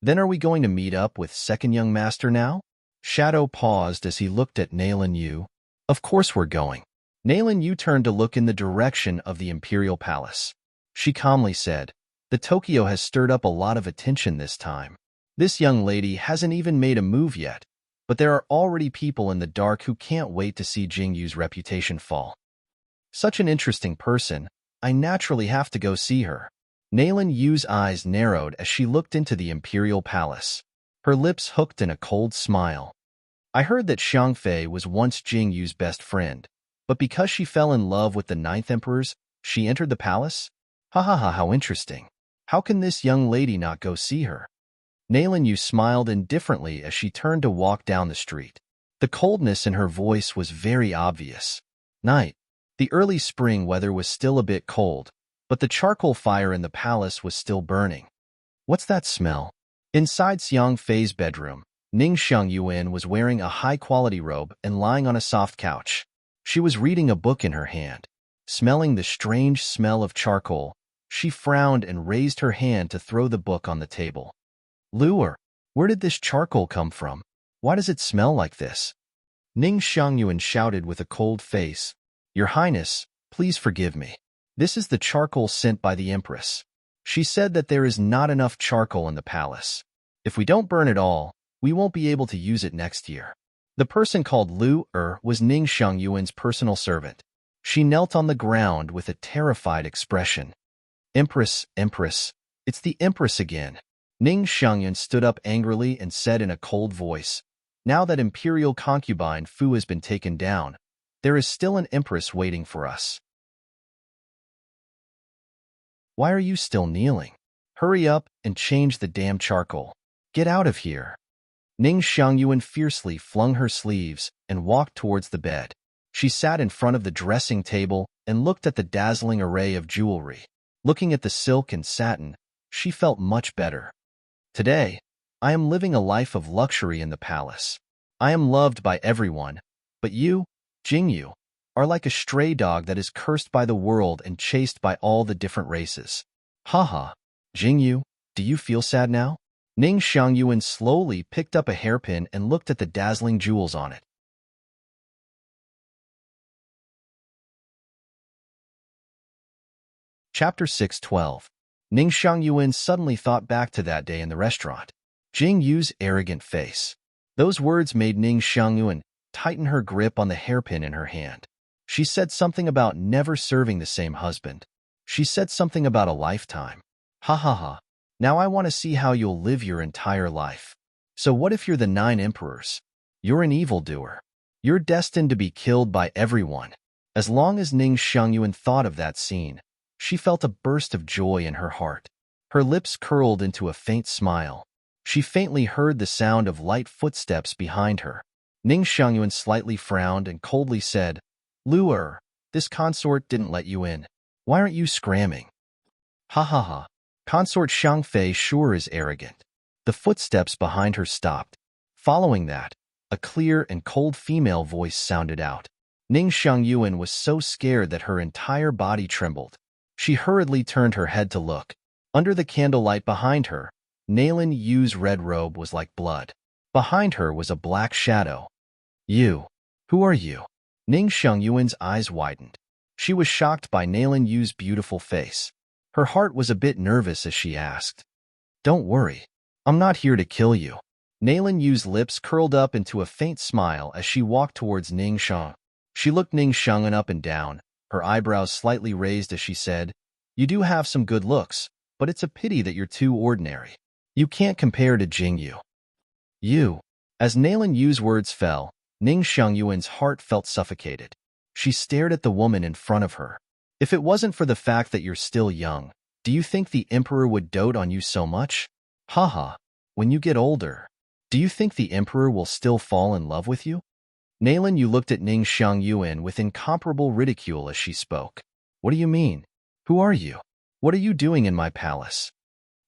Then are we going to meet up with second young master now? Shadow paused as he looked at Nailan Yu. Of course we're going. Nailan Yu turned to look in the direction of the imperial palace. She calmly said, the Tokyo has stirred up a lot of attention this time. This young lady hasn't even made a move yet, but there are already people in the dark who can't wait to see Jingyu's reputation fall. Such an interesting person, I naturally have to go see her. Nailan Yu's eyes narrowed as she looked into the imperial palace. Her lips hooked in a cold smile. I heard that Xiangfei was once Jingyu's best friend, but because she fell in love with the ninth emperors, she entered the palace? Ha ha ha, how interesting. How can this young lady not go see her? Nailan Yu smiled indifferently as she turned to walk down the street. The coldness in her voice was very obvious. Night. The early spring weather was still a bit cold, but the charcoal fire in the palace was still burning. What's that smell? Inside Xiang Fei's bedroom, Ning Xiangyuan was wearing a high-quality robe and lying on a soft couch. She was reading a book in her hand. Smelling the strange smell of charcoal, she frowned and raised her hand to throw the book on the table. Luer, where did this charcoal come from? Why does it smell like this? Ning Xiangyuan shouted with a cold face. Your Highness, please forgive me. This is the charcoal sent by the Empress. She said that there is not enough charcoal in the palace. If we don't burn it all, we won't be able to use it next year. The person called Lu was Ning Xiangyuan's personal servant. She knelt on the ground with a terrified expression. Empress, Empress, it's the Empress again. Ning Xiangyuan stood up angrily and said in a cold voice, now that imperial concubine Fu has been taken down, there is still an Empress waiting for us. Why are you still kneeling? Hurry up and change the damn charcoal. Get out of here. Ning Xiangyuan fiercely flung her sleeves and walked towards the bed. She sat in front of the dressing table and looked at the dazzling array of jewelry. Looking at the silk and satin, she felt much better. Today, I am living a life of luxury in the palace. I am loved by everyone, but you, Jingyu, are like a stray dog that is cursed by the world and chased by all the different races. Haha, Jingyu, do you feel sad now? Ning Xiangyuan slowly picked up a hairpin and looked at the dazzling jewels on it. Chapter 6:12. Ning Xiangyuan suddenly thought back to that day in the restaurant. Jing Yu's arrogant face. Those words made Ning Xiangyuan tighten her grip on the hairpin in her hand. She said something about never serving the same husband. She said something about a lifetime. Ha ha ha. Now I want to see how you'll live your entire life. So what if you're the 9 emperors? You're an evildoer. You're destined to be killed by everyone. As long as Ning Xiangyuan thought of that scene, she felt a burst of joy in her heart. Her lips curled into a faint smile. She faintly heard the sound of light footsteps behind her. Ning Xiangyuan slightly frowned and coldly said, "Luer, this consort didn't let you in. Why aren't you scramming?" Ha ha ha. Consort Xiangfei sure is arrogant. The footsteps behind her stopped. Following that, a clear and cold female voice sounded out. Ning Xiangyuan was so scared that her entire body trembled. She hurriedly turned her head to look. Under the candlelight behind her, Nailin Yu's red robe was like blood. Behind her was a black shadow. "You. Who are you?" Ning Xiangyuan's eyes widened. She was shocked by Nailin Yu's beautiful face. Her heart was a bit nervous as she asked, "Don't worry. I'm not here to kill you." Nailin Yu's lips curled up into a faint smile as she walked towards Ning Xiang. She looked Ning Xiangyuan up and down, her eyebrows slightly raised as she said, "You do have some good looks, but it's a pity that you're too ordinary. You can't compare to Jingyu." "You." As Nailin Yu's words fell, Ning Xiangyuan's heart felt suffocated. She stared at the woman in front of her. "If it wasn't for the fact that you're still young, do you think the emperor would dote on you so much? Haha. When you get older, do you think the emperor will still fall in love with you?" Nailin Yu looked at Ning Xiangyuan with incomparable ridicule as she spoke. "What do you mean? Who are you? What are you doing in my palace?"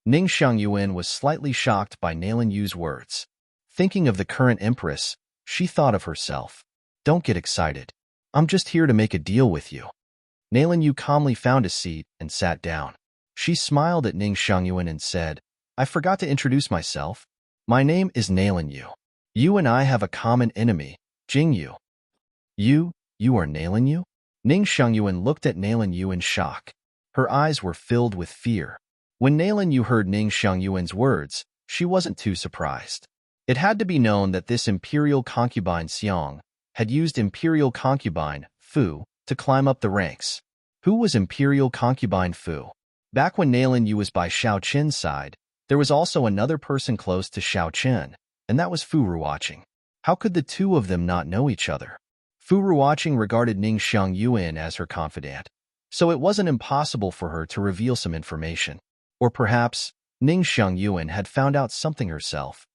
Ning Xiangyuan was slightly shocked by Nailin Yu's words. Thinking of the current empress, she thought of herself. "Don't get excited. I'm just here to make a deal with you." Nailin Yu calmly found a seat and sat down. She smiled at Ning Xiangyuan and said, "I forgot to introduce myself. My name is Nailin Yu. You and I have a common enemy, Jingyu." You are Nailin Yu?" Ning Xiangyuan looked at Nailin Yu in shock. Her eyes were filled with fear. When Nailin Yu heard Ning Xiangyuan's words, she wasn't too surprised. It had to be known that this imperial concubine Xiang had used imperial concubine Fu to climb up the ranks. Who was imperial concubine Fu? Back when Nailin Yu was by Xiao Qin's side, there was also another person close to Xiao Qin, and that was Fu Ruoqing. How could the two of them not know each other? Fu Ruoqing regarded Ning Xiangyuan as her confidant, so it wasn't impossible for her to reveal some information. Or perhaps Ning Xiangyuan had found out something herself.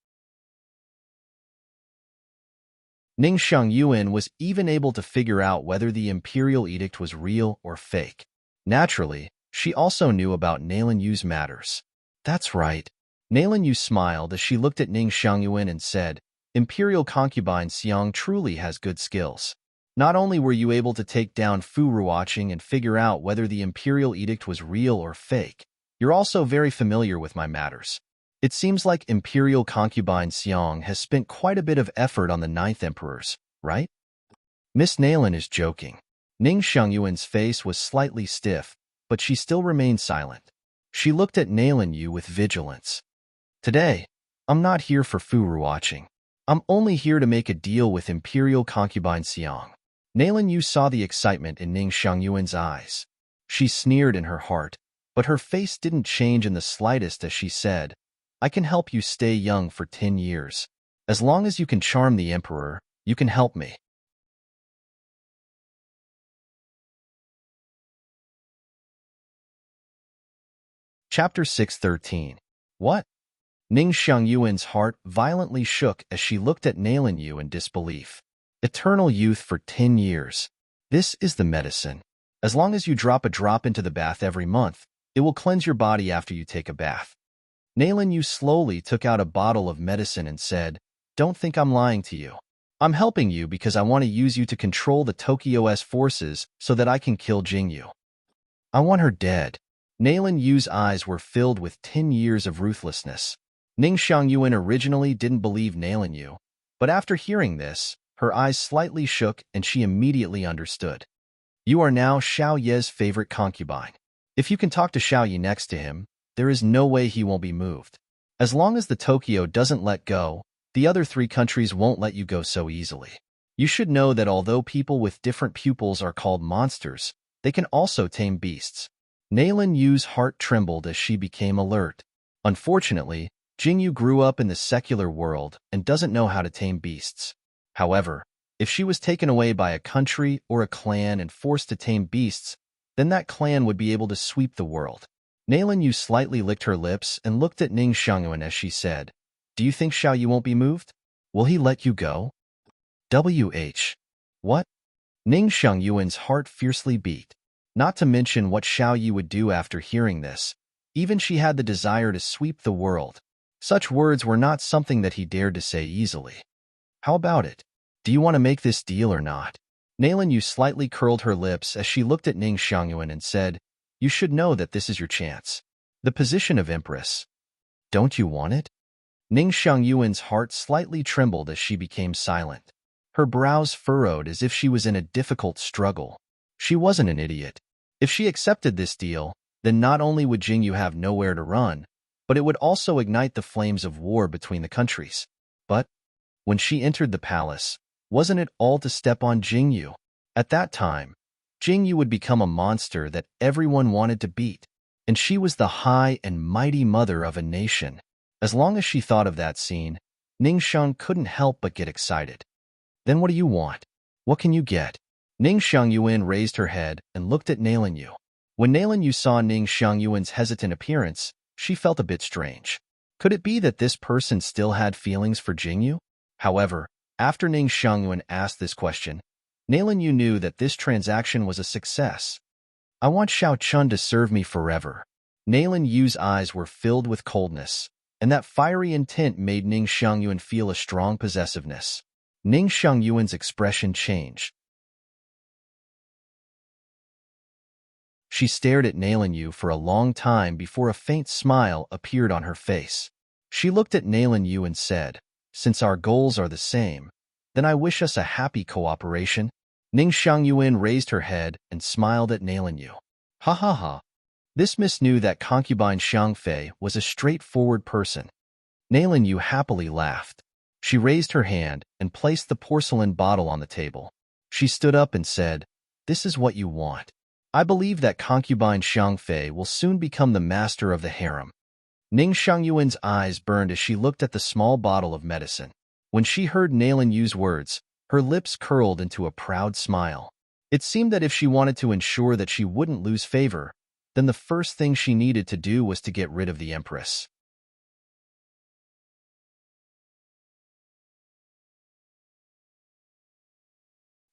Ning Xiangyuan was even able to figure out whether the imperial edict was real or fake. Naturally, she also knew about Nailin Yu's matters. "That's right." Nailin Yu smiled as she looked at Ning Xiangyuan and said, "Imperial concubine Xiang truly has good skills. Not only were you able to take down Fu Ruoqing and figure out whether the imperial edict was real or fake, you're also very familiar with my matters. It seems like imperial concubine Xiang has spent quite a bit of effort on the 9th emperors, right?" Miss Nailin is joking. Ning Xiangyuan's face was slightly stiff, but she still remained silent. She looked at Nailin Yu with vigilance. "Today, I'm not here for Fu Ruoqing. I'm only here to make a deal with imperial concubine Xiang." Nailin Yu saw the excitement in Ning Xiangyuan's eyes. She sneered in her heart, but her face didn't change in the slightest as she said, "I can help you stay young for 10 years. As long as you can charm the emperor, you can help me." Chapter 6:13. What? Ning Xiangyuan's heart violently shook as she looked at Nailin Yu in disbelief. Eternal youth for 10 years. This is the medicine. As long as you drop a drop into the bath every month, it will cleanse your body after you take a bath. Nailin Yu slowly took out a bottle of medicine and said, "Don't think I'm lying to you. I'm helping you because I want to use you to control the Tokyo's forces so that I can kill Jingyu. I want her dead." Nailin Yu's eyes were filled with 10 years of ruthlessness. Ning Xiangyuan originally didn't believe Nailin Yu, but after hearing this, her eyes slightly shook and she immediately understood. "You are now Xiao Ye's favorite concubine. If you can talk to Xiao Yi next to him, there is no way he won't be moved. As long as the Tokyo doesn't let go, the other 3 countries won't let you go so easily. You should know that although people with different pupils are called monsters, they can also tame beasts. Nailin Yu's heart trembled as she became alert. Unfortunately, Jingyu grew up in the secular world and doesn't know how to tame beasts. However, if she was taken away by a country or a clan and forced to tame beasts, then that clan would be able to sweep the world. Nailin Yu slightly licked her lips and looked at Ning Xiangyuan as she said, "Do you think Xiao Yi won't be moved? Will he let you go?" What? Ning Xiangyuan's heart fiercely beat. Not to mention what Xiao Yi would do after hearing this. Even she had the desire to sweep the world. Such words were not something that he dared to say easily. How about it? Do you want to make this deal or not? Nailin Yu slightly curled her lips as she looked at Ning Xiangyuan and said, "You should know that this is your chance. The position of Empress. Don't you want it?" Ning Xiangyuan's heart slightly trembled as she became silent. Her brows furrowed as if she was in a difficult struggle. She wasn't an idiot. If she accepted this deal, then not only would Jingyu have nowhere to run, but it would also ignite the flames of war between the countries. But when she entered the palace, wasn't it all to step on Jingyu? At that time, Jingyu would become a monster that everyone wanted to beat, and she was the high and mighty mother of a nation. As long as she thought of that scene, Ningxiang couldn't help but get excited. "Then what do you want? What can you get?" Ning Xiangyuan raised her head and looked at Nailin Yu. When Nailin Yu saw Ning Xiangyuan's hesitant appearance, she felt a bit strange. Could it be that this person still had feelings for Jingyu? However, after Ning Xiangyuan asked this question, Nailin Yu knew that this transaction was a success. "I want Xiao Chun to serve me forever." Nailin Yu's eyes were filled with coldness, and that fiery intent made Ning Xiangyuan feel a strong possessiveness. Ning Xiangyuan's expression changed. She stared at Nailin Yu for a long time before a faint smile appeared on her face. She looked at Nailin Yu and said, "Since our goals are the same, then I wish us a happy cooperation." Ning Xiangyuan raised her head and smiled at Nailin Yu. Ha ha ha. This miss knew that concubine Xiang Fei was a straightforward person. Nailin Yu happily laughed. She raised her hand and placed the porcelain bottle on the table. She stood up and said, "This is what you want. I believe that concubine Xiang Fei will soon become the master of the harem." Ning Xiangyuan's eyes burned as she looked at the small bottle of medicine. When she heard Nailin Yu's words, her lips curled into a proud smile. It seemed that if she wanted to ensure that she wouldn't lose favor, then the first thing she needed to do was to get rid of the Empress.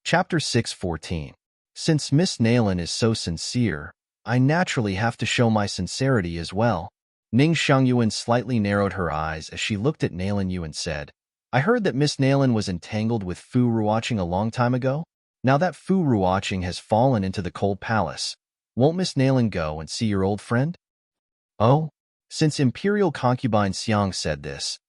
Chapter 614. Since Miss Nailin is so sincere, I naturally have to show my sincerity as well. Ning Xiangyuan slightly narrowed her eyes as she looked at Nailin Yu and said, "I heard that Miss Nailin was entangled with Fu Ruoqing a long time ago. Now that Fu Ruoqing has fallen into the cold palace, won't Miss Nailin go and see your old friend?" Oh, since Imperial Concubine Xiang said this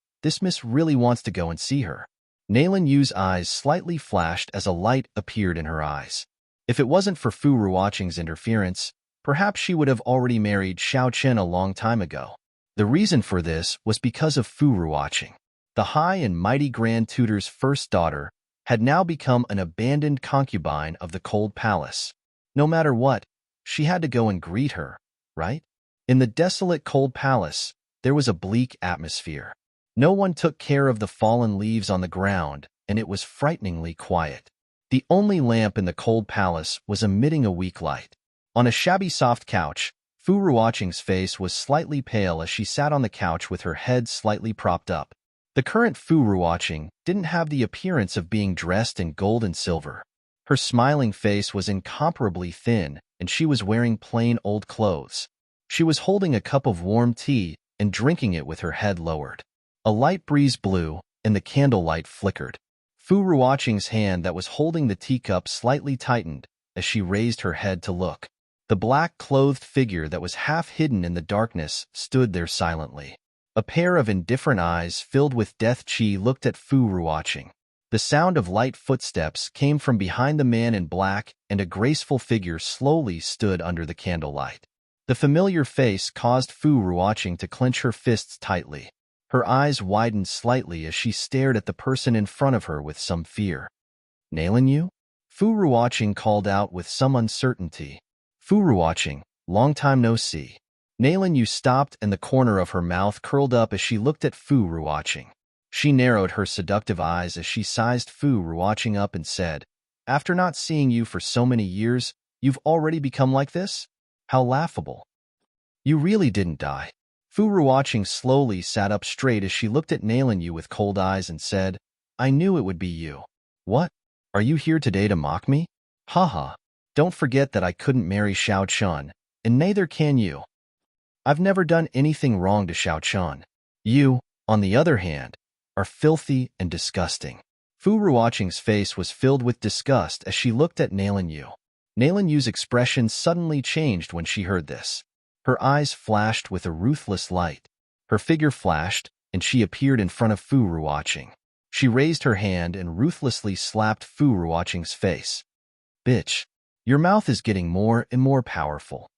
miss really wants to go and see her. Nailin Yu's eyes slightly flashed as a light appeared in her eyes. If it wasn't for Fu Ruoqing's interference, perhaps she would have already married Xiao Chen a long time ago. The reason for this was because of Fu Ruoqing. The high and mighty Grand Tutor's first daughter had now become an abandoned concubine of the cold palace. No matter what, she had to go and greet her, right? In the desolate cold palace, there was a bleak atmosphere. No one took care of the fallen leaves on the ground, and it was frighteningly quiet. The only lamp in the cold palace was emitting a weak light. On a shabby soft couch, Fu Ruoqing's face was slightly pale as she sat on the couch with her head slightly propped up. The current Fu Ruoqing didn't have the appearance of being dressed in gold and silver. Her smiling face was incomparably thin, and she was wearing plain old clothes. She was holding a cup of warm tea and drinking it with her head lowered. A light breeze blew, and the candlelight flickered. Fu Ruoqing's hand that was holding the teacup slightly tightened as she raised her head to look. The black-clothed figure that was half hidden in the darkness stood there silently. A pair of indifferent eyes filled with death chi looked at Fu Ruoqing. The sound of light footsteps came from behind the man in black, and a graceful figure slowly stood under the candlelight. The familiar face caused Fu Ruoqing to clench her fists tightly. Her eyes widened slightly as she stared at the person in front of her with some fear. Nailing you? Fu Ruoqing called out with some uncertainty. Fu Ruoqing, long time no see. Nailing you stopped and the corner of her mouth curled up as she looked at Fu Ruoqing. She narrowed her seductive eyes as she sized Fu Ruoqing up and said, "After not seeing you for so many years, you've already become like this? How laughable. You really didn't die." Fu Ruoqing slowly sat up straight as she looked at Nailing you with cold eyes and said, "I knew it would be you." "What? Are you here today to mock me? Haha. Don't forget that I couldn't marry Xiao Chun, and neither can you. I've never done anything wrong to Xiao Chun. You, on the other hand, are filthy and disgusting." Fu Ruoqing's face was filled with disgust as she looked at Nailing you. Nailing Yu's expression suddenly changed when she heard this. Her eyes flashed with a ruthless light. Her figure flashed, and she appeared in front of Fu Ruoqing. She raised her hand and ruthlessly slapped Fu Ruoqing's face. "Bitch, your mouth is getting more and more powerful."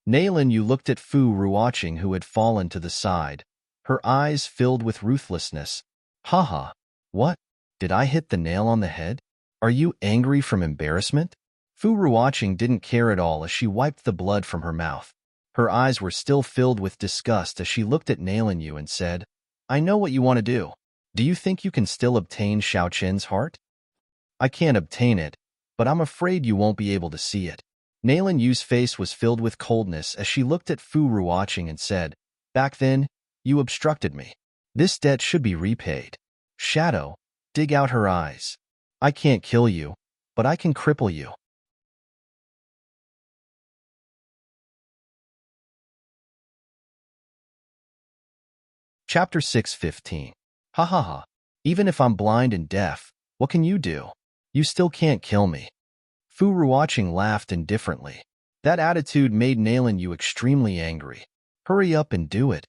Nailing you looked at Fu Ruoqing, who had fallen to the side. Her eyes filled with ruthlessness. "Haha. What? Did I hit the nail on the head? Are you angry from embarrassment?" Fu Ruoqing didn't care at all as she wiped the blood from her mouth. Her eyes were still filled with disgust as she looked at Nailing you and said, "I know what you want to do. Do you think you can still obtain Xiao Chen's heart?" "I can't obtain it, but I'm afraid you won't be able to see it." Nailing Yu's face was filled with coldness as she looked at Fu Ruoqing and said, "Back then, you obstructed me. This debt should be repaid." Shadow, dig out her eyes. "I can't kill you, but I can cripple you." Chapter 6:15. Ha ha ha. Even if I'm blind and deaf, what can you do? You still can't kill me. Fu Ruoqing laughed indifferently. That attitude made Nailing you extremely angry. "Hurry up and do it."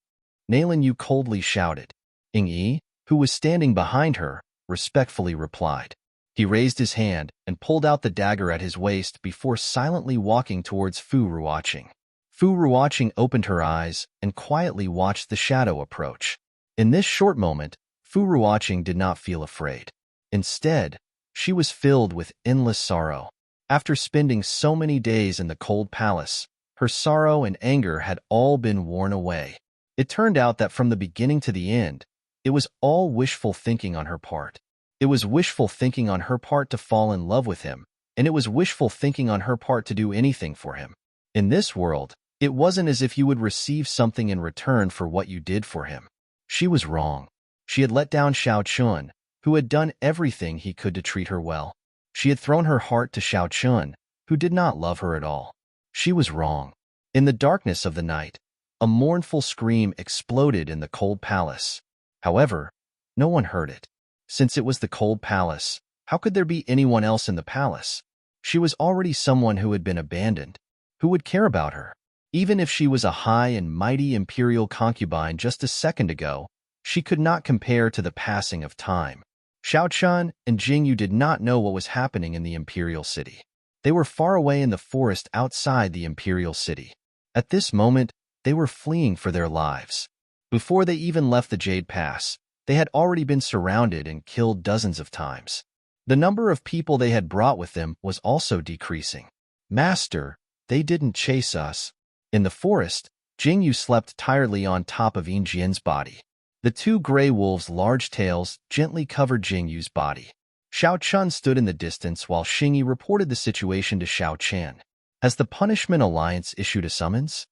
Nailing you coldly shouted. Ing Yi, who was standing behind her, respectfully replied. He raised his hand and pulled out the dagger at his waist before silently walking towards Fu Ruoqing. Fu Ruoqing opened her eyes and quietly watched the shadow approach. In this short moment, Fu Ruoqing did not feel afraid. Instead, she was filled with endless sorrow. After spending so many days in the cold palace, her sorrow and anger had all been worn away. It turned out that from the beginning to the end, it was all wishful thinking on her part. It was wishful thinking on her part to fall in love with him, and it was wishful thinking on her part to do anything for him. In this world, it wasn't as if you would receive something in return for what you did for him. She was wrong. She had let down Xiao Chun, who had done everything he could to treat her well. She had thrown her heart to Xiao Chun, who did not love her at all. She was wrong. In the darkness of the night, a mournful scream exploded in the cold palace. However, no one heard it. Since it was the cold palace, how could there be anyone else in the palace? She was already someone who had been abandoned. Who would care about her? Even if she was a high and mighty imperial concubine just a second ago, she could not compare to the passing of time. Xiao Chun and Jingyu did not know what was happening in the imperial city. They were far away in the forest outside the imperial city. At this moment, they were fleeing for their lives. Before they even left the Jade Pass, they had already been surrounded and killed dozens of times. The number of people they had brought with them was also decreasing. "Master, they didn't chase us." In the forest, Jingyu slept tiredly on top of Yinjian's body. The two gray wolves' large tails gently covered Jingyu's body. Xiao Chun stood in the distance while Xingyi reported the situation to Xiao Qian. Has the Punishment Alliance issued a summons?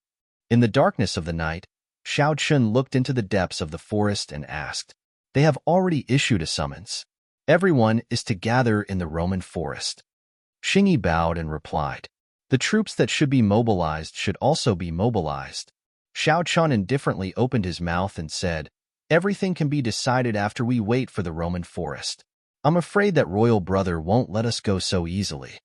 In the darkness of the night, Xiao Chun looked into the depths of the forest and asked. They have already issued a summons. Everyone is to gather in the Roman forest. Xingyi bowed and replied. The troops that should be mobilized should also be mobilized. Xiao Chun indifferently opened his mouth and said, Everything can be decided after we wait for the Roman forest. I'm afraid that royal brother won't let us go so easily.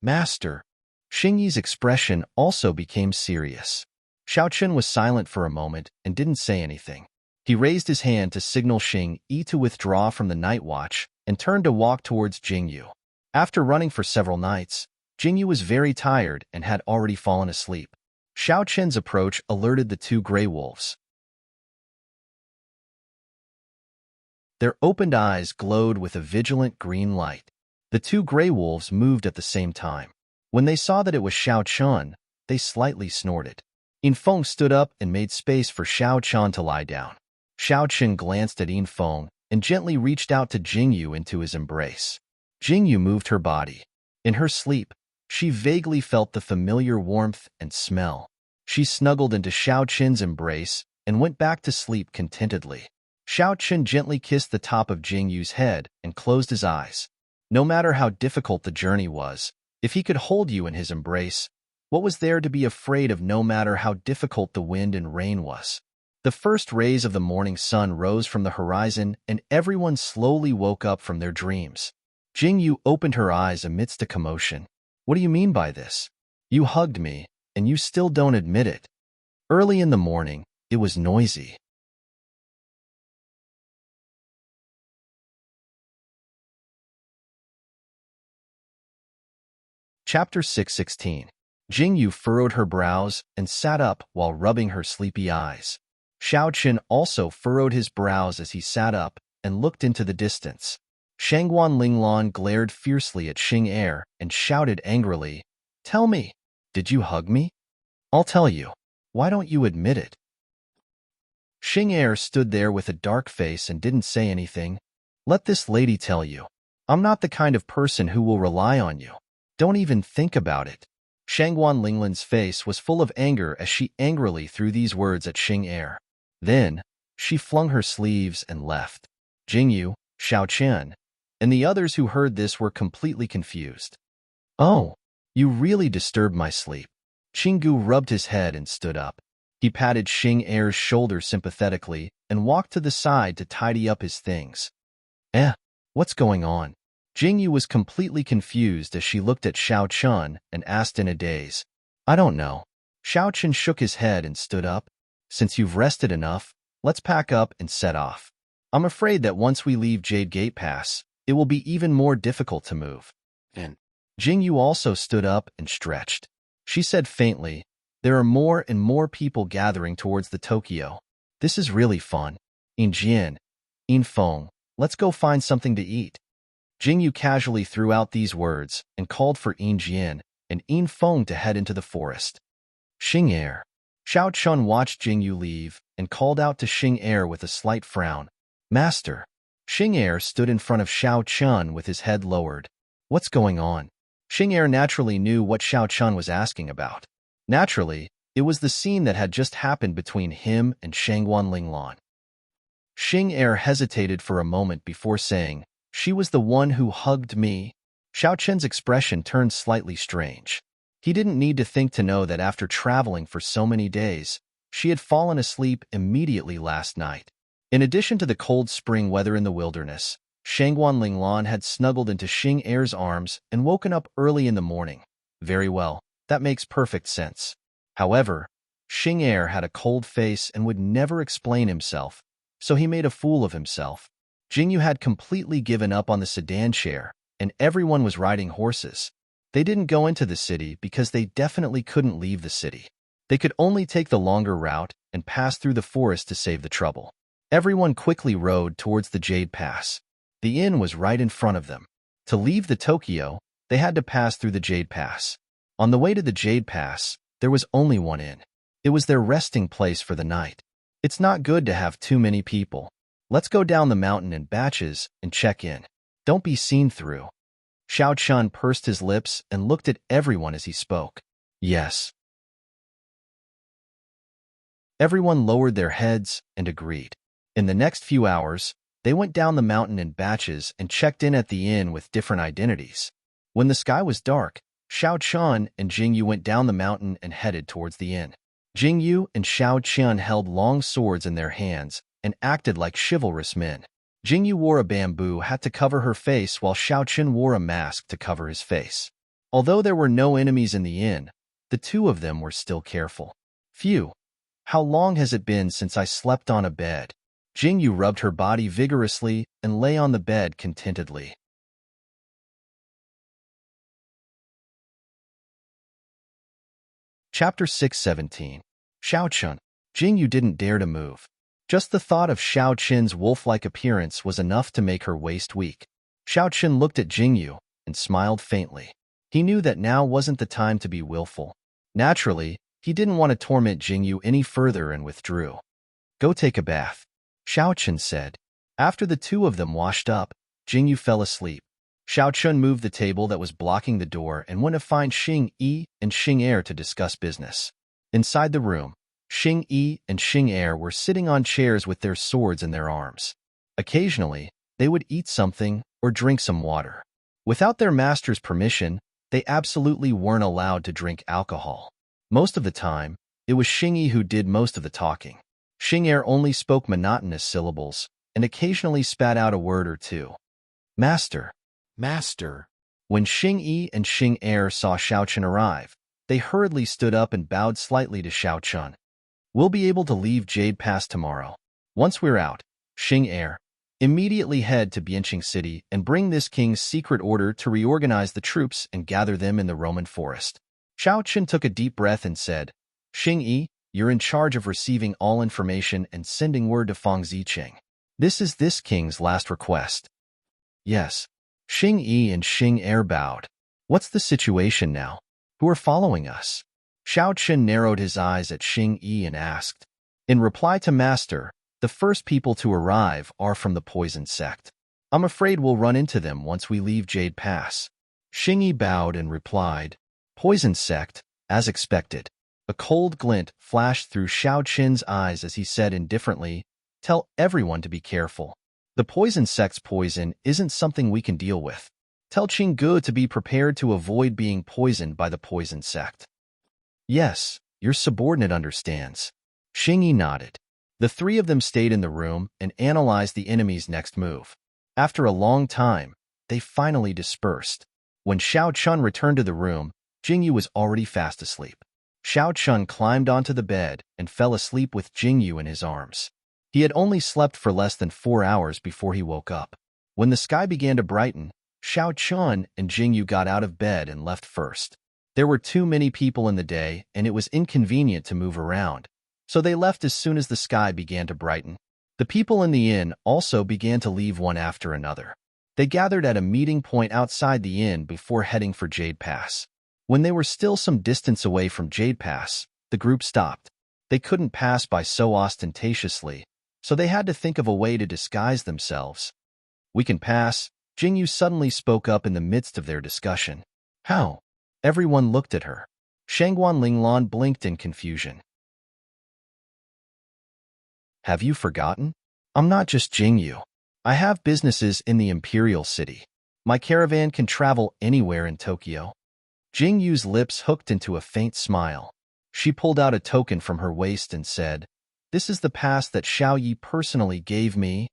Master. Xingyi's expression also became serious. Xiao Chun was silent for a moment and didn't say anything. He raised his hand to signal Xingyi to withdraw from the night watch and turned to walk towards Jingyu. After running for several nights, Jingyu was very tired and had already fallen asleep. Xiao Chen's approach alerted the two gray wolves. Their opened eyes glowed with a vigilant green light. The two gray wolves moved at the same time. When they saw that it was Xiao Chen, they slightly snorted. Yin Feng stood up and made space for Xiao Chen to lie down. Xiao Chen glanced at Yin Feng and gently reached out to Jingyu into his embrace. Jingyu moved her body. In her sleep, she vaguely felt the familiar warmth and smell. She snuggled into Xiao Chen's embrace and went back to sleep contentedly. Xiao Chen gently kissed the top of Jingyu's head and closed his eyes. No matter how difficult the journey was, if he could hold you in his embrace, what was there to be afraid of no matter how difficult the wind and rain was? The first rays of the morning sun rose from the horizon and everyone slowly woke up from their dreams. Jingyu opened her eyes amidst a commotion. What do you mean by this? You hugged me, and you still don't admit it. Early in the morning, it was noisy. Chapter 616. Jingyu furrowed her brows and sat up while rubbing her sleepy eyes. Xiao Chen also furrowed his brows as he sat up and looked into the distance. Shangguan Linglan glared fiercely at Xing Er and shouted angrily, "Tell me, did you hug me? I'll tell you. Why don't you admit it?" Xing Er stood there with a dark face and didn't say anything. "Let this lady tell you. I'm not the kind of person who will rely on you. Don't even think about it." Shangguan Linglan's face was full of anger as she angrily threw these words at Xing Er. Then, she flung her sleeves and left. Jingyu, Xiao Chen, and the others who heard this were completely confused. "Oh, you really disturbed my sleep." Qinggu rubbed his head and stood up. He patted Xing Er's shoulder sympathetically and walked to the side to tidy up his things. What's going on?" Jingyu was completely confused as she looked at Xiao Chen and asked in a daze. "I don't know." Xiao Chen shook his head and stood up. "Since you've rested enough, let's pack up and set off. I'm afraid that once we leave Jade Gate Pass, it will be even more difficult to move." And Jingyu also stood up and stretched. She said faintly, "There are more and more people gathering towards the Tokyo. This is really fun. Yin Feng, let's go find something to eat." Jingyu casually threw out these words and called for Jin and Yin Feng to head into the forest. Xing Er. Xiao Chun watched Jingyu leave and called out to Xing Er with a slight frown. "Master." Xing Er stood in front of Xiao Chun with his head lowered. "What's going on?" Xing Er naturally knew what Xiao Chun was asking about. Naturally, it was the scene that had just happened between him and Shangguan Linglan. Xing Er hesitated for a moment before saying, "She was the one who hugged me." Xiao Chen's expression turned slightly strange. He didn't need to think to know that after traveling for so many days, she had fallen asleep immediately last night. In addition to the cold spring weather in the wilderness, Shangguan Linglan had snuggled into Xing Er's arms and woken up early in the morning. Very well, that makes perfect sense. However, Xing Er had a cold face and would never explain himself, so he made a fool of himself. Jingyu had completely given up on the sedan chair, and everyone was riding horses. They didn't go into the city because they definitely couldn't leave the city. They could only take the longer route and pass through the forest to save the trouble. Everyone quickly rode towards the Jade Pass. The inn was right in front of them. To leave the Tokyo, they had to pass through the Jade Pass. On the way to the Jade Pass, there was only one inn. It was their resting place for the night. It's not good to have too many people. Let's go down the mountain in batches and check in. Don't be seen through. Xiao Chun pursed his lips and looked at everyone as he spoke. Yes. Everyone lowered their heads and agreed. In the next few hours, they went down the mountain in batches and checked in at the inn with different identities. When the sky was dark, Xiao Chun and Jingyu went down the mountain and headed towards the inn. Jingyu and Xiao Qian held long swords in their hands and acted like chivalrous men. Jingyu wore a bamboo hat to cover her face while Xiao Qian wore a mask to cover his face. Although there were no enemies in the inn, the two of them were still careful. Phew! How long has it been since I slept on a bed? Jingyu rubbed her body vigorously and lay on the bed contentedly. Chapter 617. Xiao Chun. Jingyu didn't dare to move. Just the thought of Xiao Qin's wolf-like appearance was enough to make her waist weak. Xiao Qin looked at Jingyu and smiled faintly. He knew that now wasn't the time to be willful. Naturally, he didn't want to torment Jingyu any further and withdrew. Go take a bath, Xiao Qin said. After the two of them washed up, Jingyu fell asleep. Xiao Qin moved the table that was blocking the door and went to find Xing Yi and Xing Er to discuss business. Inside the room, Xing Yi and Xing Er were sitting on chairs with their swords in their arms. Occasionally, they would eat something or drink some water. Without their master's permission, they absolutely weren't allowed to drink alcohol. Most of the time, it was Xing Yi who did most of the talking. Xing Er only spoke monotonous syllables and occasionally spat out a word or two. Master. Master. When Xing Yi and Xing Er saw Xiao Qin arrive, they hurriedly stood up and bowed slightly to Xiao Qin. We'll be able to leave Jade Pass tomorrow. Once we're out, Xing Er, immediately head to Bianqing City and bring this king's secret order to reorganize the troops and gather them in the Roman forest. Xiao Qin took a deep breath and said, Xing Yi, you're in charge of receiving all information and sending word to Feng Ziqing. This is this king's last request. Yes. Xing Yi and Xing Er bowed. What's the situation now? Who are following us? Xiao Qin narrowed his eyes at Xing Yi and asked. In reply to Master, the first people to arrive are from the poison sect. I'm afraid we'll run into them once we leave Jade Pass. Xing Yi bowed and replied, Poison sect, as expected. A cold glint flashed through Xiao Qin's eyes as he said indifferently, Tell everyone to be careful. The poison sect's poison isn't something we can deal with. Tell Qinggu to be prepared to avoid being poisoned by the poison sect. Yes, your subordinate understands. Xing Yi nodded. The three of them stayed in the room and analyzed the enemy's next move. After a long time, they finally dispersed. When Xiao Qin returned to the room, Jingyu was already fast asleep. Xiao Qin climbed onto the bed and fell asleep with Jingyu in his arms. He had only slept for less than 4 hours before he woke up. When the sky began to brighten, Xiao Qin and Jingyu got out of bed and left first. There were too many people in the day and it was inconvenient to move around, so they left as soon as the sky began to brighten. The people in the inn also began to leave one after another. They gathered at a meeting point outside the inn before heading for Jade Pass. When they were still some distance away from Jade Pass, the group stopped. They couldn't pass by so ostentatiously, so they had to think of a way to disguise themselves. We can pass, Jingyu suddenly spoke up in the midst of their discussion. How? Everyone looked at her. Shangguan Linglan blinked in confusion. Have you forgotten? I'm not just Jingyu. I have businesses in the Imperial City. My caravan can travel anywhere in Tokyo. Jingyu's lips hooked into a faint smile. She pulled out a token from her waist and said, This is the pass that Xiao Yi personally gave me.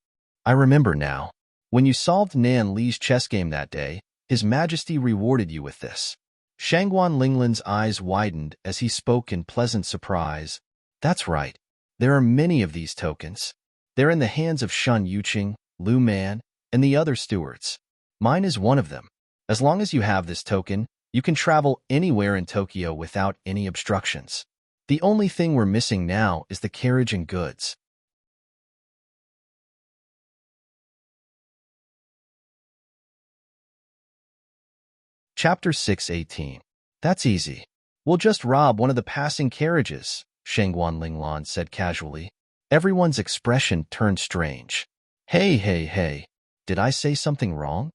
I remember now. When you solved Nan Li's chess game that day, His Majesty rewarded you with this. Shangguan Linglan's eyes widened as he spoke in pleasant surprise. That's right. There are many of these tokens. They're in the hands of Shun Yuqing, Lu Man, and the other stewards. Mine is one of them. As long as you have this token, you can travel anywhere in Tokyo without any obstructions. The only thing we're missing now is the carriage and goods. Chapter 618. That's easy. We'll just rob one of the passing carriages, Shangguan Linglan said casually. Everyone's expression turned strange. Hey, did I say something wrong?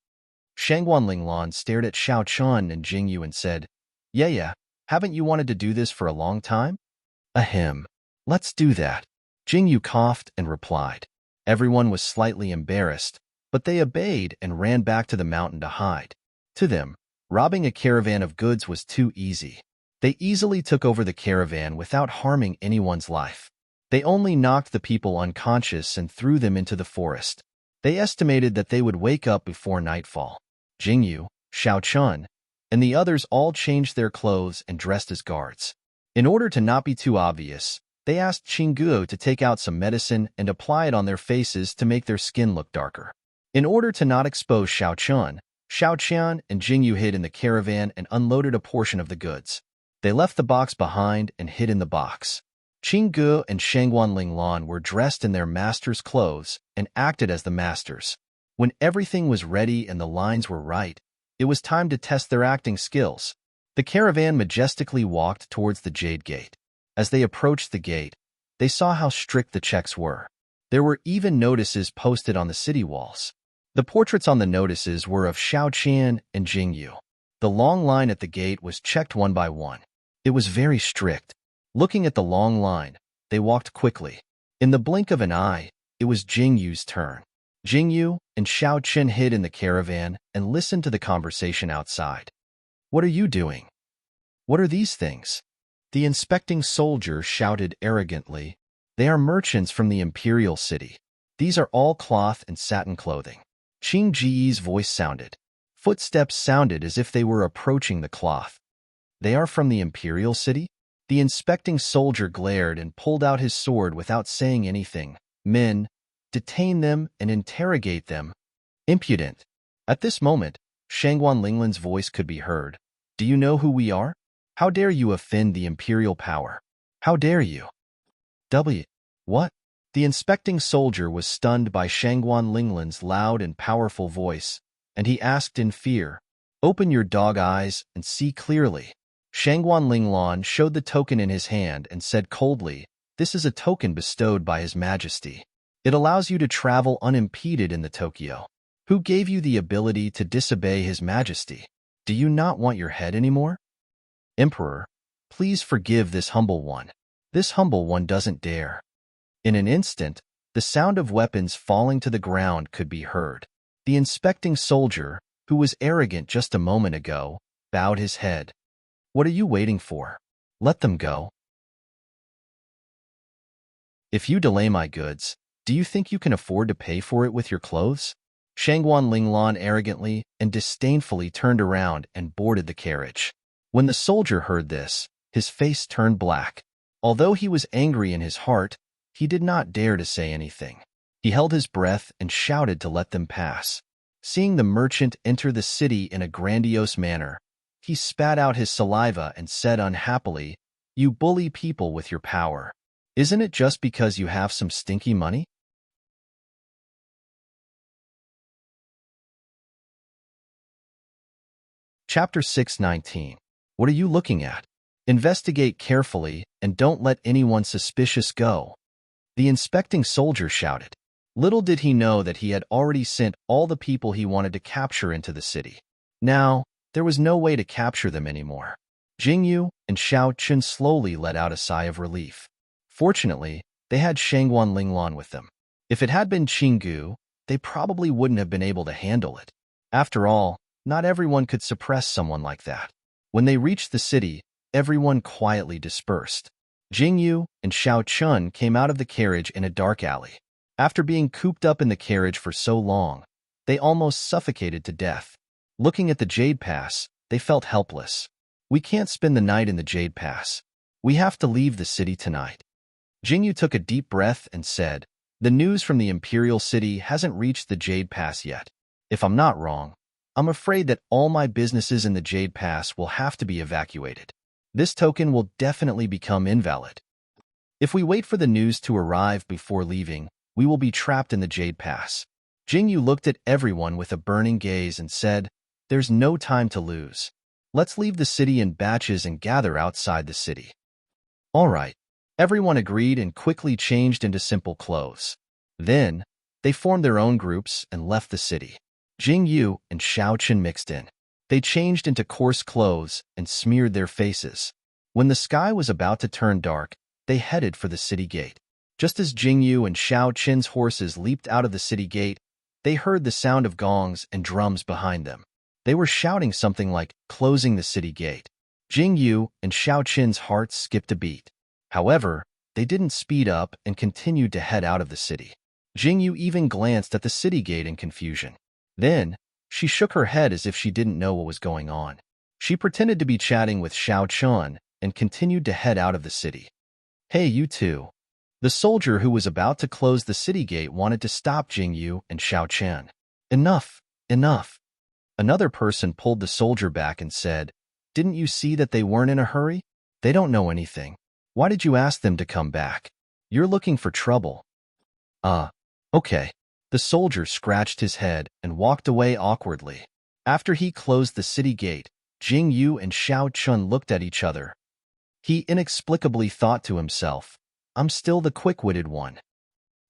Shangguan Linglan stared at Xiao Qin and Jingyu and said, Yeah, haven't you wanted to do this for a long time? Ahem. Let's do that. Jingyu coughed and replied. Everyone was slightly embarrassed, but they obeyed and ran back to the mountain to hide. To them, robbing a caravan of goods was too easy. They easily took over the caravan without harming anyone's life. They only knocked the people unconscious and threw them into the forest. They estimated that they would wake up before nightfall. Jingyu, Xiao Qin, and the others all changed their clothes and dressed as guards. In order to not be too obvious, they asked Qinggu to take out some medicine and apply it on their faces to make their skin look darker. In order to not expose Xiao Qin and Jingyu hid in the caravan and unloaded a portion of the goods. They left the box behind and hid in the box. Qinggu and Shangguan Linglan were dressed in their master's clothes and acted as the masters. When everything was ready and the lines were right, it was time to test their acting skills. The caravan majestically walked towards the Jade Gate. As they approached the gate, they saw how strict the checks were. There were even notices posted on the city walls. The portraits on the notices were of Xiao Qian and Jingyu. The long line at the gate was checked one by one. It was very strict. Looking at the long line, they walked quickly. In the blink of an eye, it was Jingyu's turn. Jingyu and Xiao Qian hid in the caravan and listened to the conversation outside. "What are you doing? What are these things?" The inspecting soldier shouted arrogantly. "They are merchants from the imperial city. These are all cloth and satin clothing." Qing Ji's voice sounded. Footsteps sounded as if they were approaching the cloth. "They are from the imperial city?" The inspecting soldier glared and pulled out his sword without saying anything. "Men, detain them and interrogate them." "Impudent." At this moment, Shangguan Linglan's voice could be heard. "Do you know who we are? How dare you offend the imperial power? How dare you?" What? The inspecting soldier was stunned by Shangguan Linglan's loud and powerful voice, and he asked in fear, "Open your dog eyes and see clearly." Shangguan Linglan showed the token in his hand and said coldly, "This is a token bestowed by His Majesty. It allows you to travel unimpeded in the Tokyo. Who gave you the ability to disobey His Majesty? Do you not want your head anymore? Emperor, please forgive this humble one. This humble one doesn't dare." In an instant, the sound of weapons falling to the ground could be heard. The inspecting soldier, who was arrogant just a moment ago, bowed his head. "What are you waiting for? Let them go." "If you delay my goods, do you think you can afford to pay for it with your clothes?" Shangguan Linglan arrogantly and disdainfully turned around and boarded the carriage. When the soldier heard this, his face turned black. Although he was angry in his heart, he did not dare to say anything. He held his breath and shouted to let them pass. Seeing the merchant enter the city in a grandiose manner, he spat out his saliva and said unhappily, "You bully people with your power. Isn't it just because you have some stinky money?" Chapter 619. What are you looking at? Investigate carefully and don't let anyone suspicious go. The inspecting soldier shouted. Little did he know that he had already sent all the people he wanted to capture into the city. Now, there was no way to capture them anymore. Jingyu and Xiao Qian slowly let out a sigh of relief. Fortunately, they had Shangguan Linglan with them. If it had been Qinggu, they probably wouldn't have been able to handle it. After all, not everyone could suppress someone like that. When they reached the city, everyone quietly dispersed. Jingyu and Xiao Qian came out of the carriage in a dark alley. After being cooped up in the carriage for so long, they almost suffocated to death. Looking at the Jade Pass, they felt helpless. "We can't spend the night in the Jade Pass. We have to leave the city tonight." Jingyu took a deep breath and said, "The news from the Imperial City hasn't reached the Jade Pass yet. If I'm not wrong, I'm afraid that all my businesses in the Jade Pass will have to be evacuated. This token will definitely become invalid. If we wait for the news to arrive before leaving, we will be trapped in the Jade Pass." Jingyu looked at everyone with a burning gaze and said, "There's no time to lose. Let's leave the city in batches and gather outside the city." All right. Everyone agreed and quickly changed into simple clothes. Then, they formed their own groups and left the city. Jingyu and Xiao Qian mixed in. They changed into coarse clothes and smeared their faces. When the sky was about to turn dark, they headed for the city gate. Just as Jingyu and Xiao Qian's horses leaped out of the city gate, they heard the sound of gongs and drums behind them. They were shouting something like, "Closing the city gate." Jingyu and Xiao Qian's hearts skipped a beat. However, they didn't speed up and continued to head out of the city. Jingyu even glanced at the city gate in confusion. Then, she shook her head as if she didn't know what was going on. She pretended to be chatting with Xiao Qian and continued to head out of the city. "Hey, you two." The soldier who was about to close the city gate wanted to stop Jingyu and Xiao Qian. "Enough, enough." Another person pulled the soldier back and said, "Didn't you see that they weren't in a hurry? They don't know anything. Why did you ask them to come back? You're looking for trouble. Okay. The soldier scratched his head and walked away awkwardly. After he closed the city gate, Jingyu and Xiao Chun looked at each other. He inexplicably thought to himself, I'm still the quick-witted one.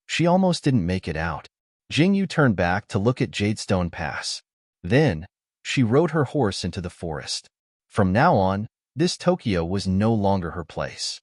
She almost didn't make it out. Jingyu turned back to look at Jadestone Pass. Then, she rode her horse into the forest. From now on, this Tokyo was no longer her place.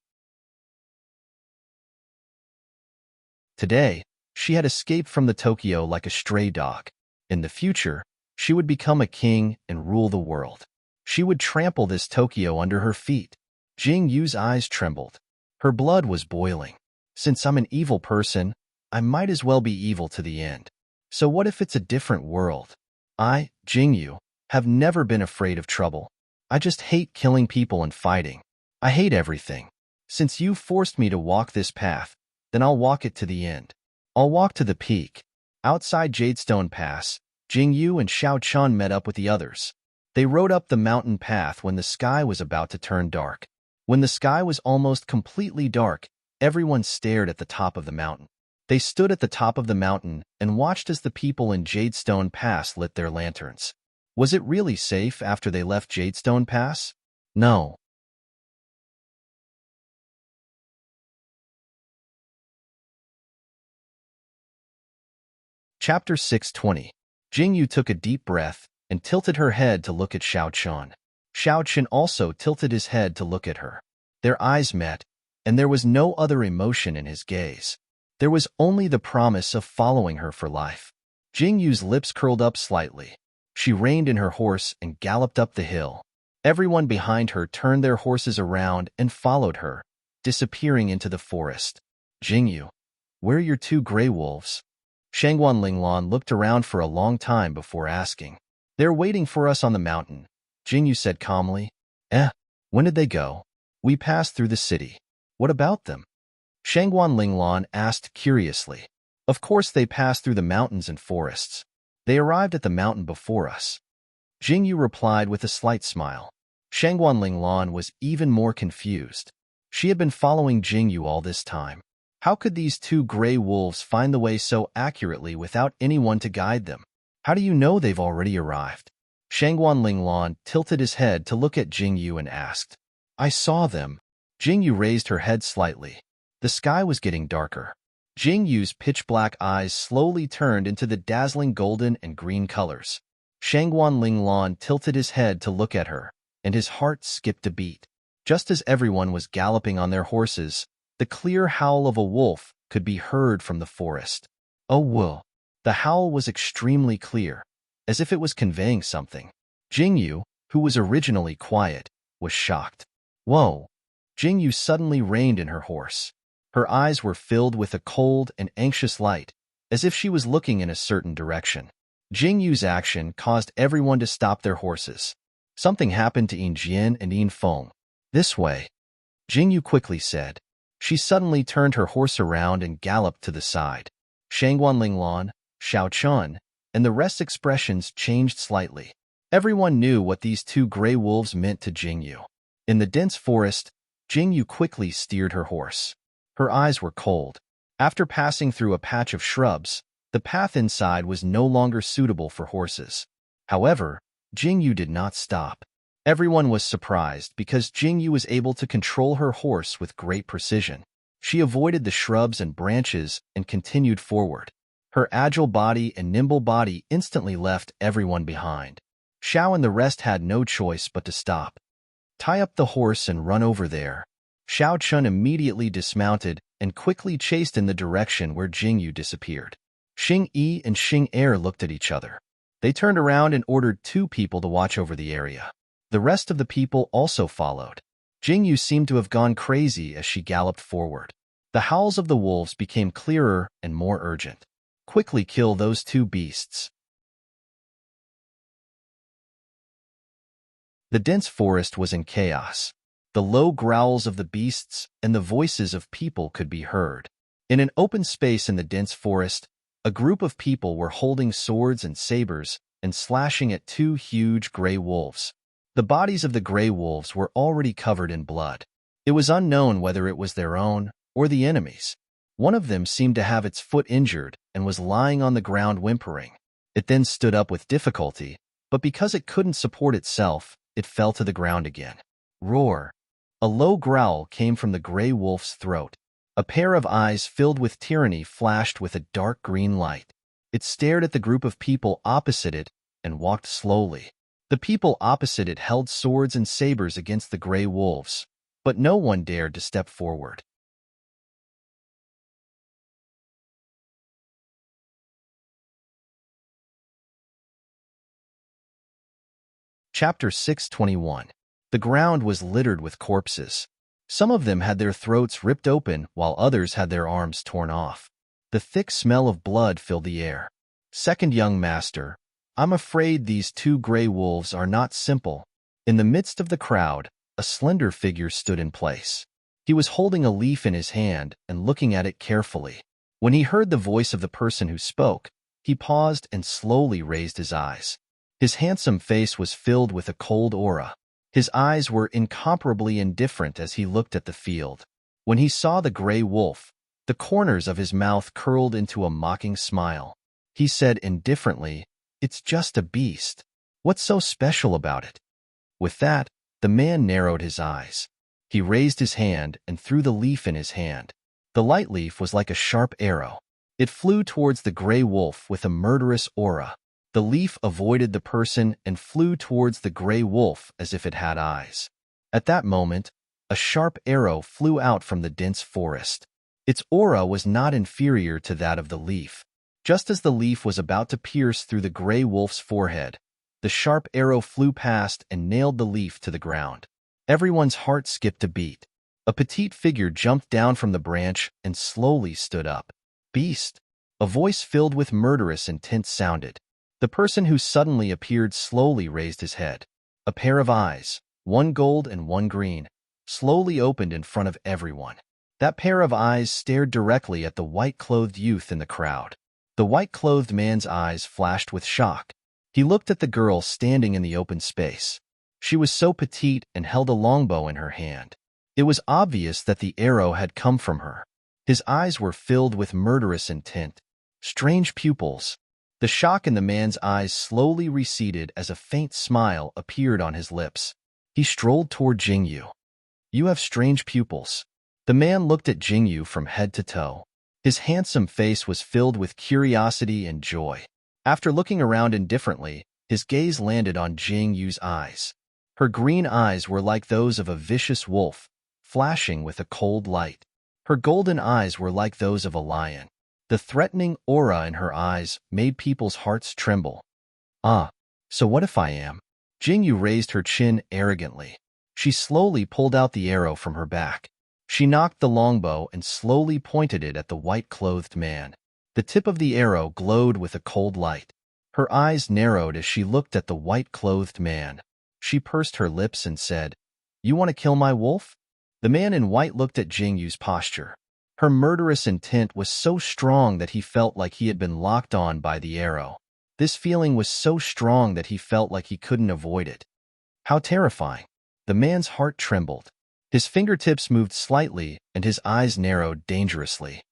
Today, she had escaped from the Tokyo like a stray dog. In the future, she would become a king and rule the world. She would trample this Tokyo under her feet. Jing Yu's eyes trembled. Her blood was boiling. Since I'm an evil person, I might as well be evil to the end. So what if it's a different world? I, Jing Yu, have never been afraid of trouble. I just hate killing people and fighting. I hate everything. Since you forced me to walk this path, then I'll walk it to the end. I'll walk to the peak. Outside Jadestone Pass, Jing Yu and Xiao Chun met up with the others. They rode up the mountain path when the sky was about to turn dark. When the sky was almost completely dark, everyone stared at the top of the mountain. They stood at the top of the mountain and watched as the people in Jadestone Pass lit their lanterns. Was it really safe after they left Jadestone Pass? No. Chapter 620. Jingyu took a deep breath and tilted her head to look at Xiao Chun. Xiao Chun also tilted his head to look at her. Their eyes met, and there was no other emotion in his gaze. There was only the promise of following her for life. Jingyu's lips curled up slightly. She reined in her horse and galloped up the hill. Everyone behind her turned their horses around and followed her, disappearing into the forest. Jingyu, where are your two gray wolves? Shangguan Linglan looked around for a long time before asking. They're waiting for us on the mountain, Jingyu said calmly. When did they go? We passed through the city. What about them? Shangguan Linglan asked curiously. Of course they passed through the mountains and forests. They arrived at the mountain before us. Jingyu replied with a slight smile. Shangguan Linglan was even more confused. She had been following Jingyu all this time. How could these two gray wolves find the way so accurately without anyone to guide them? How do you know they've already arrived? Shangguan Linglan tilted his head to look at Jingyu and asked. I saw them. Jingyu raised her head slightly. The sky was getting darker. Jingyu's pitch-black eyes slowly turned into the dazzling golden and green colors. Shangguan Linglan tilted his head to look at her, and his heart skipped a beat. Just as everyone was galloping on their horses, the clear howl of a wolf could be heard from the forest. Oh, whoa. The howl was extremely clear, as if it was conveying something. Jingyu, who was originally quiet, was shocked. Whoa. Jingyu suddenly reined in her horse. Her eyes were filled with a cold and anxious light, as if she was looking in a certain direction. Jingyu's action caused everyone to stop their horses. Something happened to Yin Jian and Yin Feng. This way. Jingyu quickly said. She suddenly turned her horse around and galloped to the side. Shangguan Linglan, Xiao Chun, and the rest's expressions changed slightly. Everyone knew what these two gray wolves meant to Jingyu. In the dense forest, Jingyu quickly steered her horse. Her eyes were cold. After passing through a patch of shrubs, the path inside was no longer suitable for horses. However, Jingyu did not stop. Everyone was surprised because Jingyu was able to control her horse with great precision. She avoided the shrubs and branches and continued forward. Her agile body and nimble body instantly left everyone behind. Xiao and the rest had no choice but to stop. Tie up the horse and run over there. Xiao Chun immediately dismounted and quickly chased in the direction where Jingyu disappeared. Xing Yi and Xing Er looked at each other. They turned around and ordered 2 people to watch over the area. The rest of the people also followed. Jingyu seemed to have gone crazy as she galloped forward. The howls of the wolves became clearer and more urgent. Quickly kill those 2 beasts. The dense forest was in chaos. The low growls of the beasts and the voices of people could be heard. In an open space in the dense forest, a group of people were holding swords and sabers and slashing at 2 huge gray wolves. The bodies of the gray wolves were already covered in blood. It was unknown whether it was their own or the enemy's. One of them seemed to have its foot injured and was lying on the ground whimpering. It then stood up with difficulty, but because it couldn't support itself, it fell to the ground again. Roar! A low growl came from the gray wolf's throat. A pair of eyes filled with tyranny flashed with a dark green light. It stared at the group of people opposite it and walked slowly. The people opposite it held swords and sabers against the gray wolves, but no one dared to step forward. Chapter 621. The ground was littered with corpses. Some of them had their throats ripped open, while others had their arms torn off. The thick smell of blood filled the air. Second young master, I'm afraid these two gray wolves are not simple. In the midst of the crowd, a slender figure stood in place. He was holding a leaf in his hand and looking at it carefully. When he heard the voice of the person who spoke, he paused and slowly raised his eyes. His handsome face was filled with a cold aura. His eyes were incomparably indifferent as he looked at the field. When he saw the gray wolf, the corners of his mouth curled into a mocking smile. He said indifferently, "It's just a beast. What's so special about it?" With that, the man narrowed his eyes. He raised his hand and threw the leaf in his hand. The light leaf was like a sharp arrow. It flew towards the gray wolf with a murderous aura. The leaf avoided the person and flew towards the gray wolf as if it had eyes. At that moment, a sharp arrow flew out from the dense forest. Its aura was not inferior to that of the leaf. Just as the leaf was about to pierce through the gray wolf's forehead, the sharp arrow flew past and nailed the leaf to the ground. Everyone's heart skipped a beat. A petite figure jumped down from the branch and slowly stood up. "Beast!" A voice filled with murderous intent sounded. The person who suddenly appeared slowly raised his head. A pair of eyes, one gold and one green, slowly opened in front of everyone. That pair of eyes stared directly at the white-clothed youth in the crowd. The white-clothed man's eyes flashed with shock. He looked at the girl standing in the open space. She was so petite and held a longbow in her hand. It was obvious that the arrow had come from her. His eyes were filled with murderous intent. Strange pupils. The shock in the man's eyes slowly receded as a faint smile appeared on his lips. He strolled toward Jingyu. "You have strange pupils." The man looked at Jingyu from head to toe. His handsome face was filled with curiosity and joy. After looking around indifferently, his gaze landed on Jingyu's eyes. Her green eyes were like those of a vicious wolf, flashing with a cold light. Her golden eyes were like those of a lion. The threatening aura in her eyes made people's hearts tremble. "Ah, so what if I am?" Jingyu raised her chin arrogantly. She slowly pulled out the arrow from her back. She knocked the longbow and slowly pointed it at the white-clothed man. The tip of the arrow glowed with a cold light. Her eyes narrowed as she looked at the white-clothed man. She pursed her lips and said, "You want to kill my wolf?" The man in white looked at Jingyu's posture. Her murderous intent was so strong that he felt like he had been locked on by the arrow. This feeling was so strong that he felt like he couldn't avoid it. How terrifying. The man's heart trembled. His fingertips moved slightly and his eyes narrowed dangerously.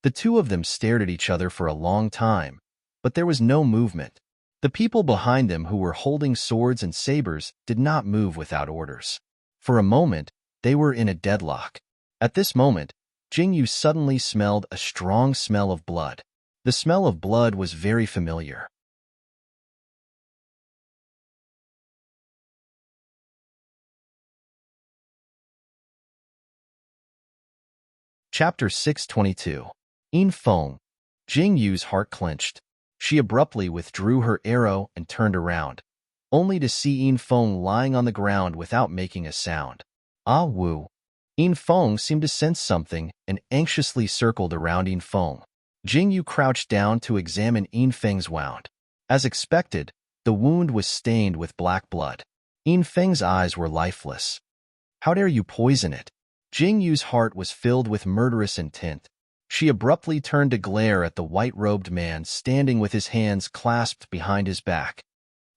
The two of them stared at each other for a long time, but there was no movement. The people behind them who were holding swords and sabers did not move without orders. For a moment, they were in a deadlock. At this moment, Jingyu suddenly smelled a strong smell of blood. The smell of blood was very familiar. Chapter 622. Yin Feng. Jingyu's heart clenched. She abruptly withdrew her arrow and turned around, only to see Yin Feng lying on the ground without making a sound. Ah Wu. Yin Feng seemed to sense something and anxiously circled around Yin Feng. Jingyu crouched down to examine Yin Feng's wound. As expected, the wound was stained with black blood. Yin Feng's eyes were lifeless. "How dare you poison it?" Jingyu's heart was filled with murderous intent. She abruptly turned to glare at the white-robed man standing with his hands clasped behind his back.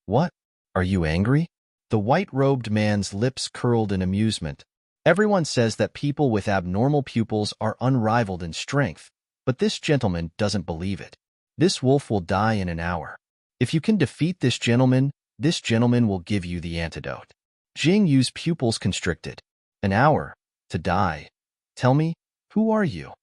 "What? Are you angry?" The white-robed man's lips curled in amusement. Everyone says that people with abnormal pupils are unrivaled in strength, but this gentleman doesn't believe it. This wolf will die in an hour. If you can defeat this gentleman will give you the antidote. Jing Yu's pupils constricted. An hour? To die? Tell me, who are you?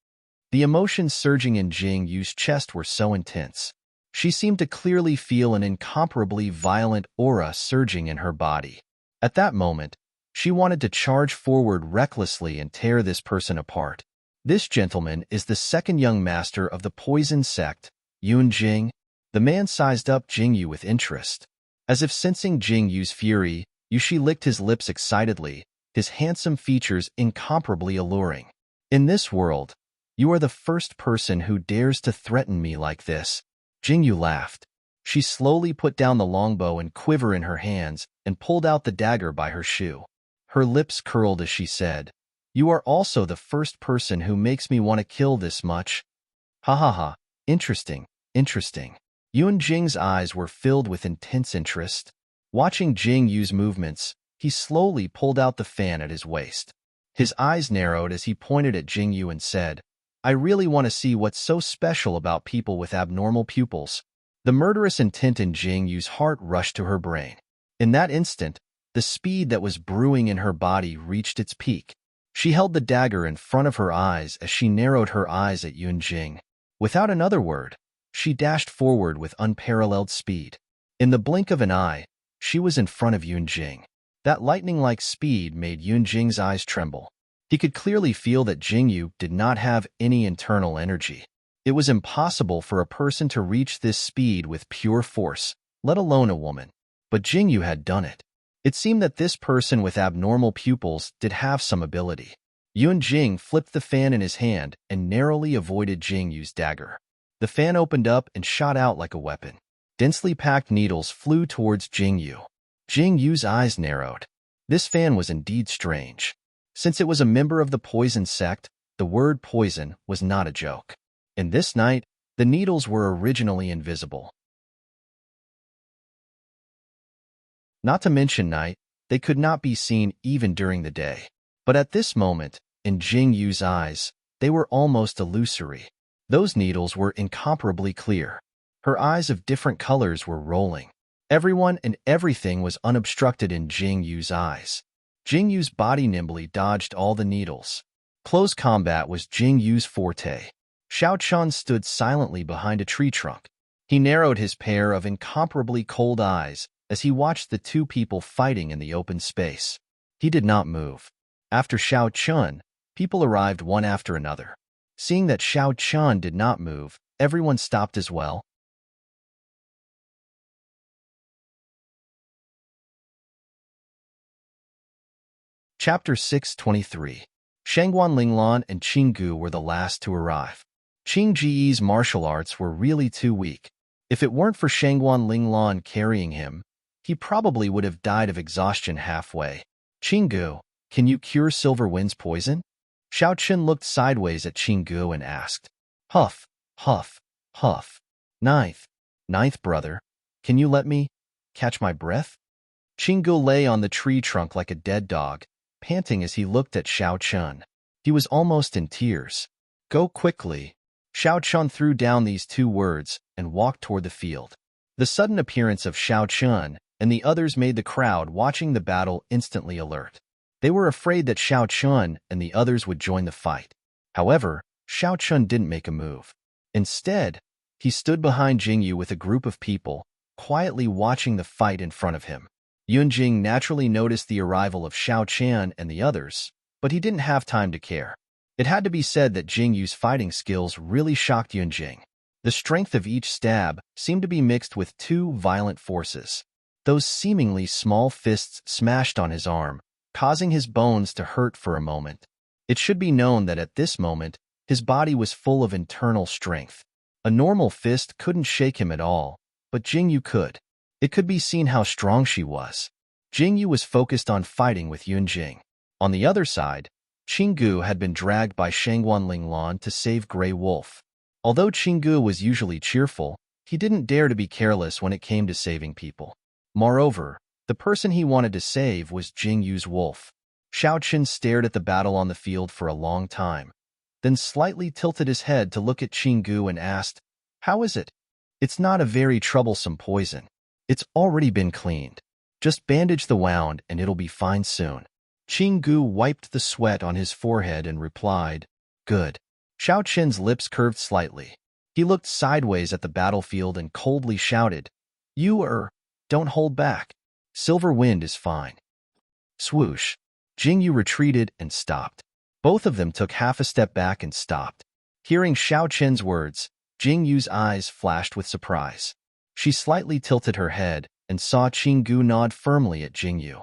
The emotions surging in Jing Yu's chest were so intense. She seemed to clearly feel an incomparably violent aura surging in her body. At that moment, she wanted to charge forward recklessly and tear this person apart. This gentleman is the second young master of the poison sect, Yun Jing. The man sized up Jing Yu with interest. As if sensing Jing Yu's fury, Yushi licked his lips excitedly, his handsome features incomparably alluring. In this world, you are the first person who dares to threaten me like this. Jing Yu laughed. She slowly put down the longbow and quiver in her hands and pulled out the dagger by her shoe. Her lips curled as she said, "You are also the first person who makes me want to kill this much." Ha ha ha, interesting, interesting. Yun Jing's eyes were filled with intense interest. Watching Jing Yu's movements, he slowly pulled out the fan at his waist. His eyes narrowed as he pointed at Jing Yu and said, "I really want to see what's so special about people with abnormal pupils." The murderous intent in Jing Yu's heart rushed to her brain. In that instant, the speed that was brewing in her body reached its peak. She held the dagger in front of her eyes as she narrowed her eyes at Yun Jing. Without another word, she dashed forward with unparalleled speed. In the blink of an eye, she was in front of Yun Jing. That lightning-like speed made Yun Jing's eyes tremble. He could clearly feel that Jing Yu did not have any internal energy. It was impossible for a person to reach this speed with pure force, let alone a woman. But Jing Yu had done it. It seemed that this person with abnormal pupils did have some ability. Yun Jing flipped the fan in his hand and narrowly avoided Jing Yu's dagger. The fan opened up and shot out like a weapon. Densely packed needles flew towards Jing Yu. Jing Yu's eyes narrowed. This fan was indeed strange. Since it was a member of the poison sect, the word poison was not a joke. In this night, the needles were originally invisible. Not to mention night, they could not be seen even during the day. But at this moment, in Jing Yu's eyes, they were almost illusory. Those needles were incomparably clear. Her eyes of different colors were rolling. Everyone and everything was unobstructed in Jing Yu's eyes. Jing Yu's body nimbly dodged all the needles. Close combat was Jing Yu's forte. Xiao Chun stood silently behind a tree trunk. He narrowed his pair of incomparably cold eyes as he watched the two people fighting in the open space. He did not move. After Xiao Chun, people arrived one after another. Seeing that Xiao Chun did not move, everyone stopped as well. Chapter 623. Shangguan Linglan and Qinggu were the last to arrive. Qing Ji's martial arts were really too weak. If it weren't for Shangguan Linglan carrying him, he probably would have died of exhaustion halfway. "Qinggu, can you cure Silver Wind's poison?" Xiao Chen looked sideways at Qinggu and asked. "Huff, huff, huff. Ninth brother, can you let me catch my breath?" Qinggu lay on the tree trunk like a dead dog, panting as he looked at Xiao Chen. He was almost in tears. "Go quickly." Xiao Chen threw down these two words and walked toward the field. The sudden appearance of Xiao Chen and the others made the crowd watching the battle instantly alert. They were afraid that Xiao Chen and the others would join the fight. However, Xiao Chen didn't make a move. Instead, he stood behind Jing Yu with a group of people, quietly watching the fight in front of him. Yun Jing naturally noticed the arrival of Xiao Chen and the others, but he didn't have time to care. It had to be said that Jing Yu's fighting skills really shocked Yun Jing. The strength of each stab seemed to be mixed with two violent forces. Those seemingly small fists smashed on his arm, causing his bones to hurt for a moment. It should be known that at this moment, his body was full of internal strength. A normal fist couldn't shake him at all, but Jing Yu could. It could be seen how strong she was. Jing Yu was focused on fighting with Yun Jing. On the other side, Qinggu had been dragged by Shangguan Linglan to save Grey Wolf. Although Qinggu was usually cheerful, he didn't dare to be careless when it came to saving people. Moreover, The person he wanted to save was Jingyu's wolf. Xiao Qin stared at the battle on the field for a long time, then slightly tilted his head to look at Qinggu and asked, "How is it?" "It's not a very troublesome poison. It's already been cleaned. Just bandage the wound and it'll be fine soon." Qinggu wiped the sweat on his forehead and replied, "Good." Xiao Qin's lips curved slightly. He looked sideways at the battlefield and coldly shouted, Don't hold back. Silver Wind is fine." Swoosh. Jingyu retreated and stopped. Both of them took half a step back and stopped. Hearing Xiao Qin's words, Jingyu's eyes flashed with surprise. She slightly tilted her head and saw Qinggu nod firmly at Jingyu.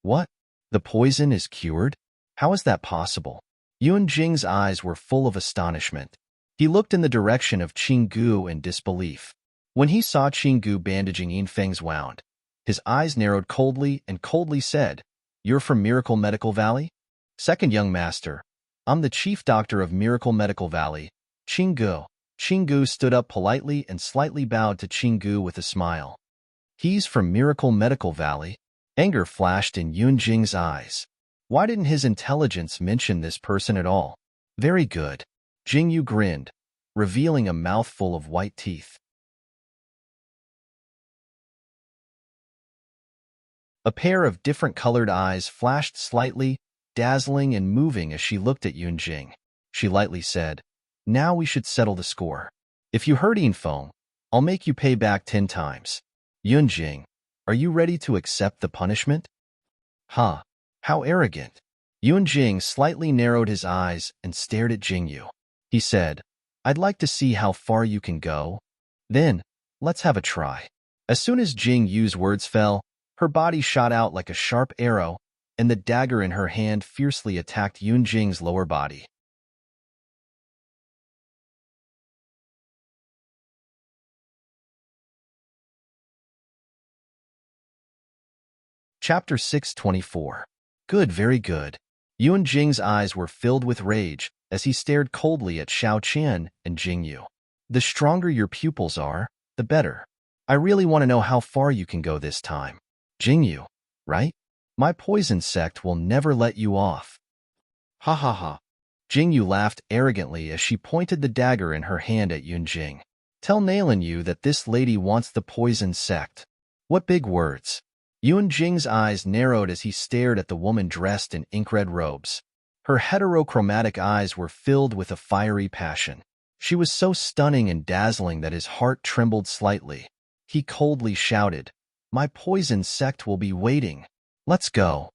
"What? The poison is cured? How is that possible?" Yun Jing's eyes were full of astonishment. He looked in the direction of Qinggu in disbelief. When he saw Qinggu bandaging Yinfeng's wound, his eyes narrowed coldly and coldly said, "You're from Miracle Medical Valley?" "Second young master. I'm the chief doctor of Miracle Medical Valley, Qinggu." Qinggu stood up politely and slightly bowed to Qinggu with a smile. "He's from Miracle Medical Valley?" Anger flashed in Yun Jing's eyes. Why didn't his intelligence mention this person at all? "Very good." Jingyu grinned, revealing a mouthful of white teeth. A pair of different colored eyes flashed slightly, dazzling and moving as she looked at Yun Jing. She lightly said, "Now we should settle the score. If you hurt Yinfeng, I'll make you pay back 10 times. Yun Jing, are you ready to accept the punishment?" "Huh, how arrogant." Yun Jing slightly narrowed his eyes and stared at Jingyu. He said, "I'd like to see how far you can go. Then, let's have a try." As soon as Jingyu's words fell, her body shot out like a sharp arrow, and the dagger in her hand fiercely attacked Yun Jing's lower body. Chapter 624. Good, very good. Yun Jing's eyes were filled with rage as he stared coldly at Xiao Qian and Jingyu. "The stronger your pupils are, the better. I really want to know how far you can go this time. Jingyu, right? My poison sect will never let you off." "Ha ha ha." Jingyu laughed arrogantly as she pointed the dagger in her hand at Yun Jing. "Tell Nailin Yu that this lady wants the poison sect." What big words. Yun Jing's eyes narrowed as he stared at the woman dressed in ink-red robes. Her heterochromatic eyes were filled with a fiery passion. She was so stunning and dazzling that his heart trembled slightly. He coldly shouted, "My poison sect will be waiting. Let's go."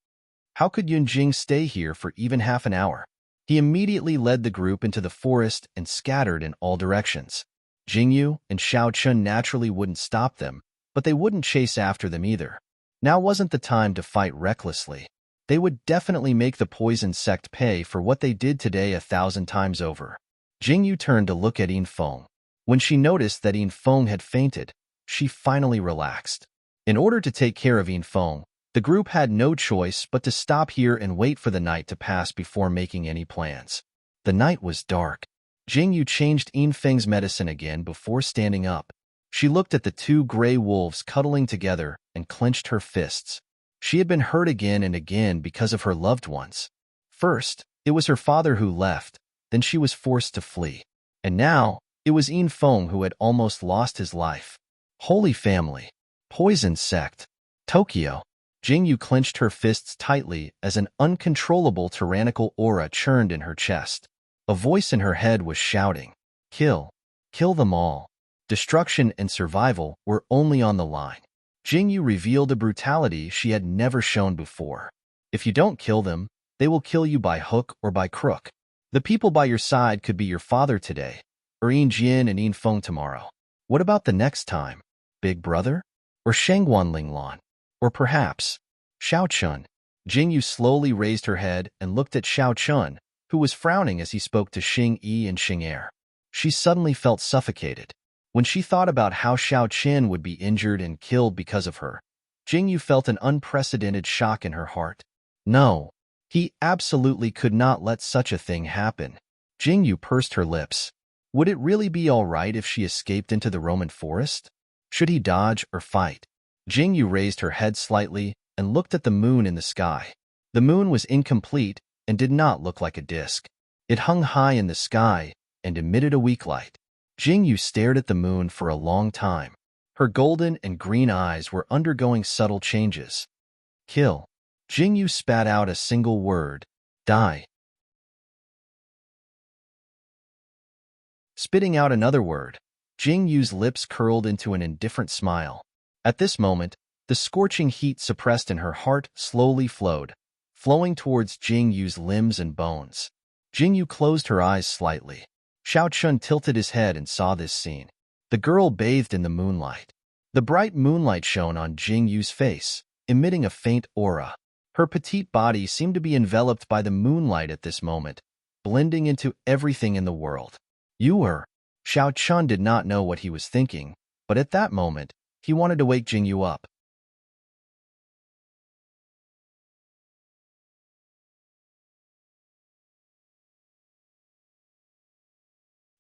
How could Yun Jing stay here for even half an hour? He immediately led the group into the forest and scattered in all directions. Jingyu and Xiao Chun naturally wouldn't stop them, but they wouldn't chase after them either. Now wasn't the time to fight recklessly. They would definitely make the poison sect pay for what they did today 1,000 times over. Jingyu turned to look at Yinfeng. When she noticed that Yinfeng had fainted, she finally relaxed. In order to take care of Yinfeng, the group had no choice but to stop here and wait for the night to pass before making any plans. The night was dark. Jingyu changed Yinfeng's medicine again before standing up. She looked at the two gray wolves cuddling together and clenched her fists. She had been hurt again and again because of her loved ones. First, it was her father who left, then she was forced to flee. And now, it was Yinfeng who had almost lost his life. Holy Family. Poison Sect. Tokyo. Jingyu clenched her fists tightly as an uncontrollable tyrannical aura churned in her chest. A voice in her head was shouting, "Kill. Kill them all." Destruction and survival were only on the line. Jingyu revealed a brutality she had never shown before. If you don't kill them, they will kill you by hook or by crook. The people by your side could be your father today, or Yin Jian and Yinfeng tomorrow. What about the next time? Big Brother? Or Shangguan Linglan? Or perhaps Xiao Chun? Jingyu slowly raised her head and looked at Xiao Chun, who was frowning as he spoke to Xing Yi and Xing Er. She suddenly felt suffocated. When she thought about how Xiao Qin would be injured and killed because of her, Jingyu felt an unprecedented shock in her heart. No, he absolutely could not let such a thing happen. Jingyu pursed her lips. Would it really be all right if she escaped into the Roman forest? Should he dodge or fight? Jingyu raised her head slightly and looked at the moon in the sky. The moon was incomplete and did not look like a disk. It hung high in the sky and emitted a weak light. Jingyu stared at the moon for a long time. Her golden and green eyes were undergoing subtle changes. Kill. Jingyu spat out a single word. Die. Spitting out another word, Jingyu's lips curled into an indifferent smile. At this moment, the scorching heat suppressed in her heart slowly flowed, flowing towards Jingyu's limbs and bones. Jingyu closed her eyes slightly. Xiaochun tilted his head and saw this scene. The girl bathed in the moonlight. The bright moonlight shone on Jingyu's face, emitting a faint aura. Her petite body seemed to be enveloped by the moonlight at this moment, blending into everything in the world. You were. Xiaochun did not know what he was thinking, but at that moment, he wanted to wake Jingyu up.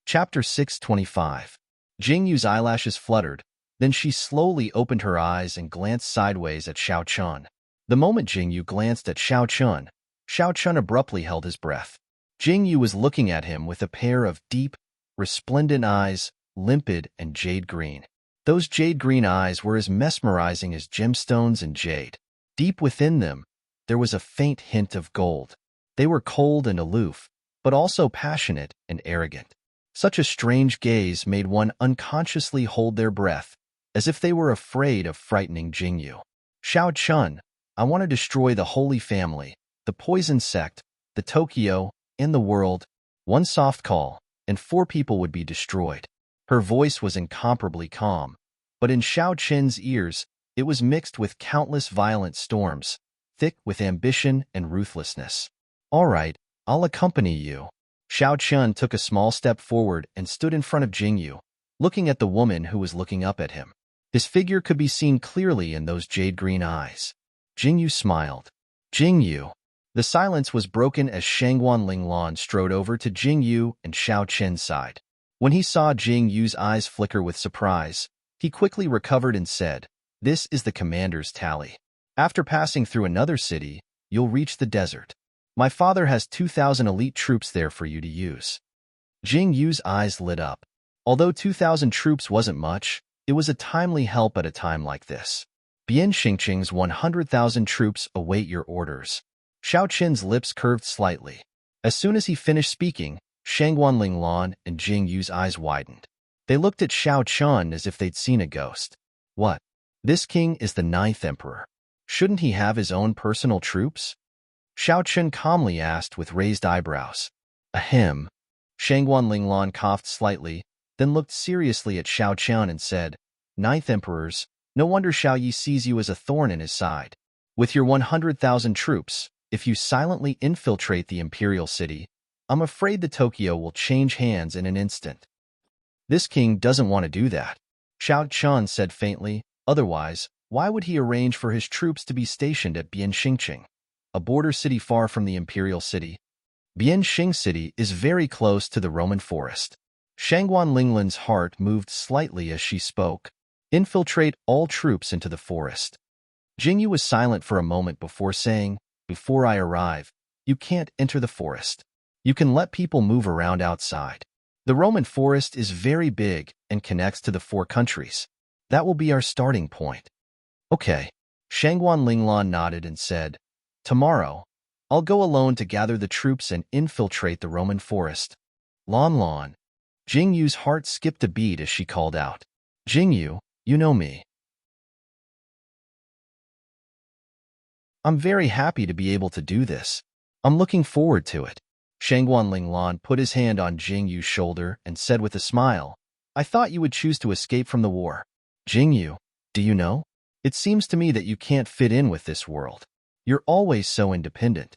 Chapter 625. Jingyu's eyelashes fluttered, then she slowly opened her eyes and glanced sideways at Xiaochun. The moment Jingyu glanced at Xiaochun, Xiaochun abruptly held his breath. Jingyu was looking at him with a pair of deep, resplendent eyes, limpid and jade green. Those jade green eyes were as mesmerizing as gemstones and jade. Deep within them, there was a faint hint of gold. They were cold and aloof, but also passionate and arrogant. Such a strange gaze made one unconsciously hold their breath, as if they were afraid of frightening Jingyu. Xiaochun, I want to destroy the Holy Family, the Poison Sect, the Tokyo, and the world. One soft call, and 4 people would be destroyed. Her voice was incomparably calm, but in Xiaochun's ears, it was mixed with countless violent storms, thick with ambition and ruthlessness. All right, I'll accompany you. Xiaochun took a small step forward and stood in front of Jingyu, looking at the woman who was looking up at him. His figure could be seen clearly in those jade-green eyes. Jingyu smiled. Jingyu. The silence was broken as Shangguan Linglan strode over to Jingyu and Xiaochun's side. When he saw Jingyu's eyes flicker with surprise, he quickly recovered and said, "This is the commander's tally. After passing through another city, you'll reach the desert. My father has 2,000 elite troops there for you to use." Jingyu's eyes lit up. Although 2,000 troops wasn't much, it was a timely help at a time like this. Bianxingqing's 100,000 troops await your orders. Xiaochun's lips curved slightly. As soon as he finished speaking, Shangguan Linglan and Jingyu's eyes widened. They looked at Xiaochun as if they'd seen a ghost. What? This king is the 9th emperor. Shouldn't he have his own personal troops? Xiaochun calmly asked with raised eyebrows. Ahem. Shangguan Linglan coughed slightly, then looked seriously at Xiaochun and said, 9th emperors, no wonder Xiao Yi sees you as a thorn in his side. With your 100,000 troops, if you silently infiltrate the imperial city, I'm afraid the Tokyo will change hands in an instant. This king doesn't want to do that. Xiaochun said faintly, otherwise, why would he arrange for his troops to be stationed at Bianxingqing, a border city far from the imperial city? Bianxing City is very close to the Roman forest. Shangguan Linglan's heart moved slightly as she spoke. Infiltrate all troops into the forest. Jingyu was silent for a moment before saying, before I arrive, you can't enter the forest. You can let people move around outside. The Roman forest is very big and connects to the 4 countries. That will be our starting point. Okay. Shangguan Linglan nodded and said, tomorrow, I'll go alone to gather the troops and infiltrate the Roman forest. Lan. Jingyu's heart skipped a beat as she called out. Jingyu, you know me. I'm very happy to be able to do this. I'm looking forward to it. Shangguan Linglan put his hand on Jingyu's shoulder and said with a smile, I thought you would choose to escape from the war. Jingyu, do you know? It seems to me that you can't fit in with this world. You're always so independent.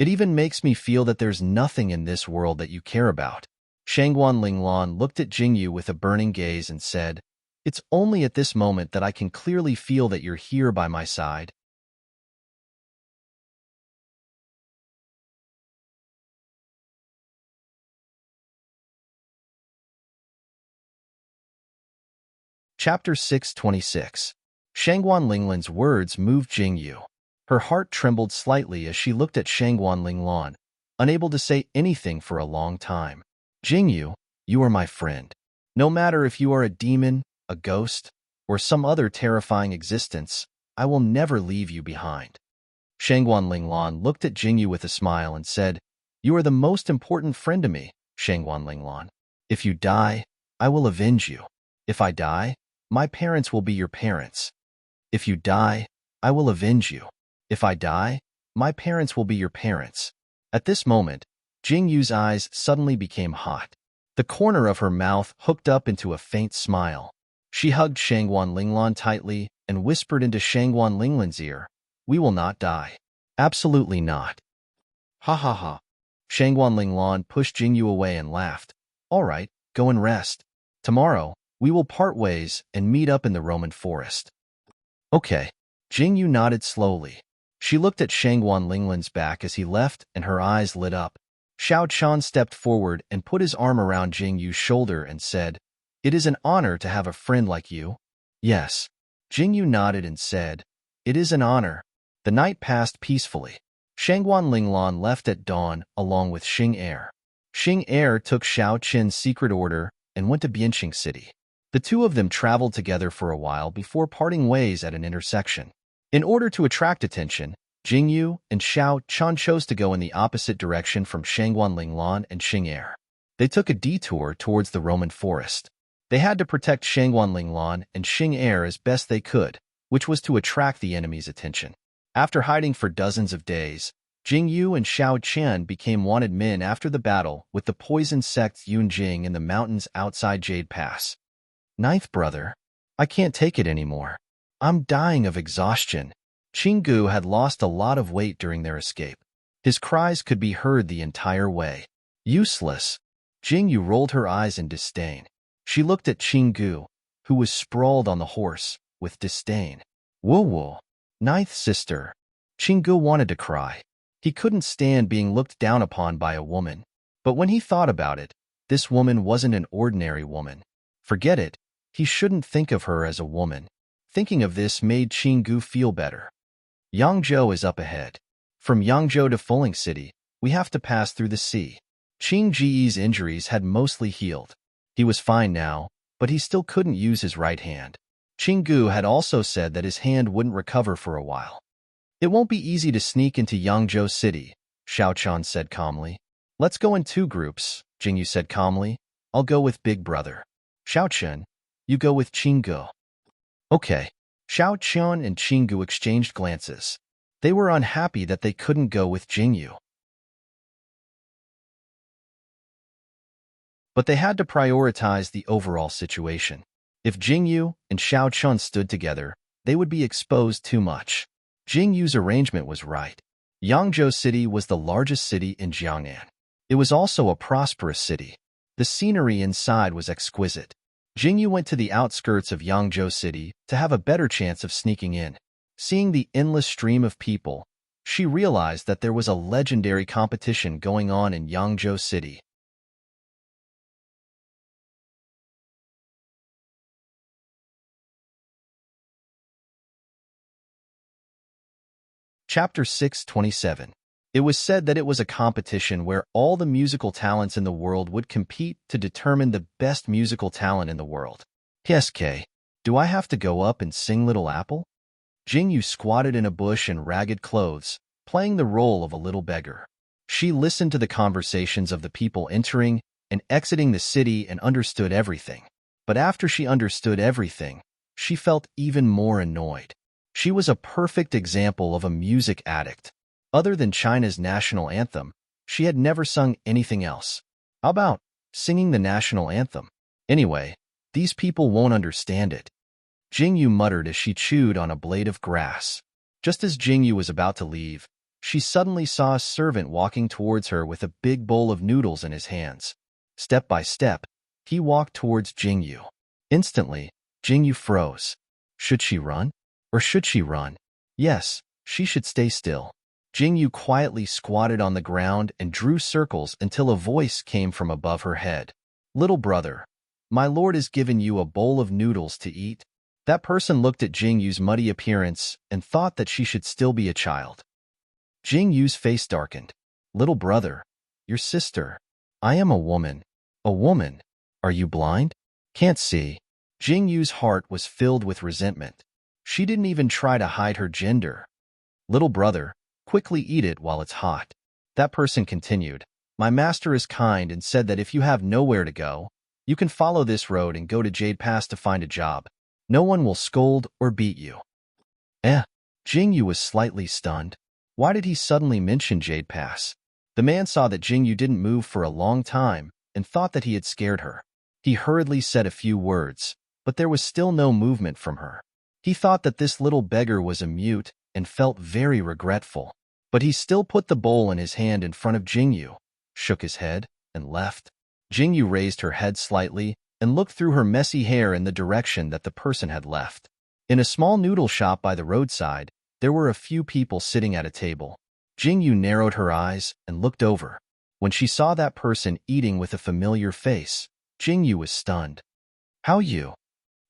It even makes me feel that there's nothing in this world that you care about. Shangguan Linglan looked at Jingyu with a burning gaze and said, it's only at this moment that I can clearly feel that you're here by my side. Chapter 626. Shangguan Linglan's words moved Jingyu. Her heart trembled slightly as she looked at Shangguan Linglan, unable to say anything for a long time. Jingyu, you are my friend. No matter if you are a demon, a ghost, or some other terrifying existence, I will never leave you behind. Shangguan Linglan looked at Jingyu with a smile and said, You are the most important friend to me, Shangguan Linglan. If you die, I will avenge you. If I die, my parents will be your parents. If you die, I will avenge you. If I die, my parents will be your parents. At this moment, Jingyu's eyes suddenly became hot. The corner of her mouth hooked up into a faint smile. She hugged Shangguan Linglan tightly and whispered into Shangguan Linglan's ear, We will not die. Absolutely not. Ha ha ha. Shangguan Linglan pushed Jingyu away and laughed. All right, go and rest. Tomorrow, we will part ways and meet up in the Roman forest. Okay. Jingyu nodded slowly. She looked at Shangguan Linglan's back as he left, and her eyes lit up. Xiao Chan stepped forward and put his arm around Jingyu's shoulder and said, It is an honor to have a friend like you. Yes. Jingyu nodded and said, It is an honor. The night passed peacefully. Shangguan Linglan left at dawn along with Xing Er. Xing Er took Xiao Qin's secret order and went to Bianqing City. The two of them traveled together for a while before parting ways at an intersection. In order to attract attention, Jingyu and Xiao Chan chose to go in the opposite direction from Shangguan Linglan and Xing Er. They took a detour towards the Roman forest. They had to protect Shangguan Linglan and Xing Er as best they could, which was to attract the enemy's attention. After hiding for dozens of days, Jingyu and Xiao Qian became wanted men after the battle with the poison sect Yunjing in the mountains outside Jade Pass. Ninth brother, I can't take it anymore. I'm dying of exhaustion. Qinggu had lost a lot of weight during their escape. His cries could be heard the entire way. Useless. Jingyu rolled her eyes in disdain. She looked at Qinggu, who was sprawled on the horse, with disdain. Woo-woo. Ninth sister. Qinggu wanted to cry. He couldn't stand being looked down upon by a woman. But when he thought about it, this woman wasn't an ordinary woman. Forget it. He shouldn't think of her as a woman. Thinking of this made Qinggu feel better. Yangzhou is up ahead. From Yangzhou to Fuling City, we have to pass through the sea. Qingji's injuries had mostly healed. He was fine now, but he still couldn't use his right hand. Qinggu had also said that his hand wouldn't recover for a while. It won't be easy to sneak into Yangzhou City, Xiao Chan said calmly. Let's go in 2 groups, Jingyu said calmly. I'll go with Big Brother. Xiao Chen, you go with Qinggu. Okay. Xiao Qian and Qinggu exchanged glances. They were unhappy that they couldn't go with Jingyu. But they had to prioritize the overall situation. If Jingyu and Xiao Qian stood together, they would be exposed too much. Jingyu's arrangement was right. Yangzhou City was the largest city in Jiangnan. It was also a prosperous city. The scenery inside was exquisite. Jingyu went to the outskirts of Yangzhou City to have a better chance of sneaking in. Seeing the endless stream of people, she realized that there was a legendary competition going on in Yangzhou City. Chapter 627. It was said that it was a competition where all the musical talents in the world would compete to determine the best musical talent in the world. PSK, do I have to go up and sing Little Apple? Jingyu squatted in a bush in ragged clothes, playing the role of a little beggar. She listened to the conversations of the people entering and exiting the city and understood everything. But after she understood everything, she felt even more annoyed. She was a perfect example of a music addict. Other than China's national anthem, she had never sung anything else. How about singing the national anthem? Anyway, these people won't understand it. Jingyu muttered as she chewed on a blade of grass. Just as Jingyu was about to leave, she suddenly saw a servant walking towards her with a big bowl of noodles in his hands. Step by step, he walked towards Jingyu. Instantly, Jingyu froze. Should she run? Or should she run? Yes, she should stay still. Jingyu quietly squatted on the ground and drew circles until a voice came from above her head. Little brother, my lord has given you a bowl of noodles to eat. That person looked at Jingyu's muddy appearance and thought that she should still be a child. Jingyu's face darkened. Little brother, your sister. I am a woman. A woman. Are you blind? Can't see. Jingyu's heart was filled with resentment. She didn't even try to hide her gender. Little brother, quickly eat it while it's hot. That person continued. My master is kind and said that if you have nowhere to go, you can follow this road and go to Jade Pass to find a job. No one will scold or beat you. Jingyu was slightly stunned. Why did he suddenly mention Jade Pass? The man saw that Jingyu didn't move for a long time and thought that he had scared her. He hurriedly said a few words, but there was still no movement from her. He thought that this little beggar was a mute and felt very regretful. But he still put the bowl in his hand in front of Jingyu, shook his head, and left. Jingyu raised her head slightly and looked through her messy hair in the direction that the person had left. In a small noodle shop by the roadside, there were a few people sitting at a table. Jingyu narrowed her eyes and looked over. When she saw that person eating with a familiar face, Jingyu was stunned. How you?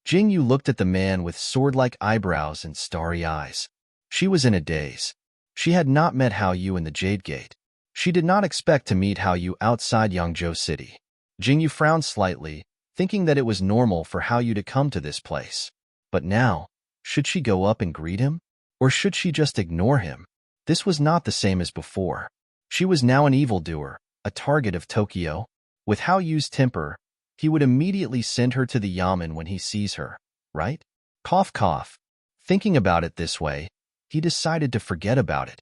Jingyu looked at the man with sword-like eyebrows and starry eyes. She was in a daze. She had not met Hao Yu in the Jade Gate. She did not expect to meet Hao Yu outside Yangzhou City. Jingyu frowned slightly, thinking that it was normal for Hao Yu to come to this place. But now, should she go up and greet him? Or should she just ignore him? This was not the same as before. She was now an evildoer, a target of Tokyo. With Hao Yu's temper, he would immediately send her to the yamen when he sees her, right? Cough, cough. Thinking about it this way, he decided to forget about it.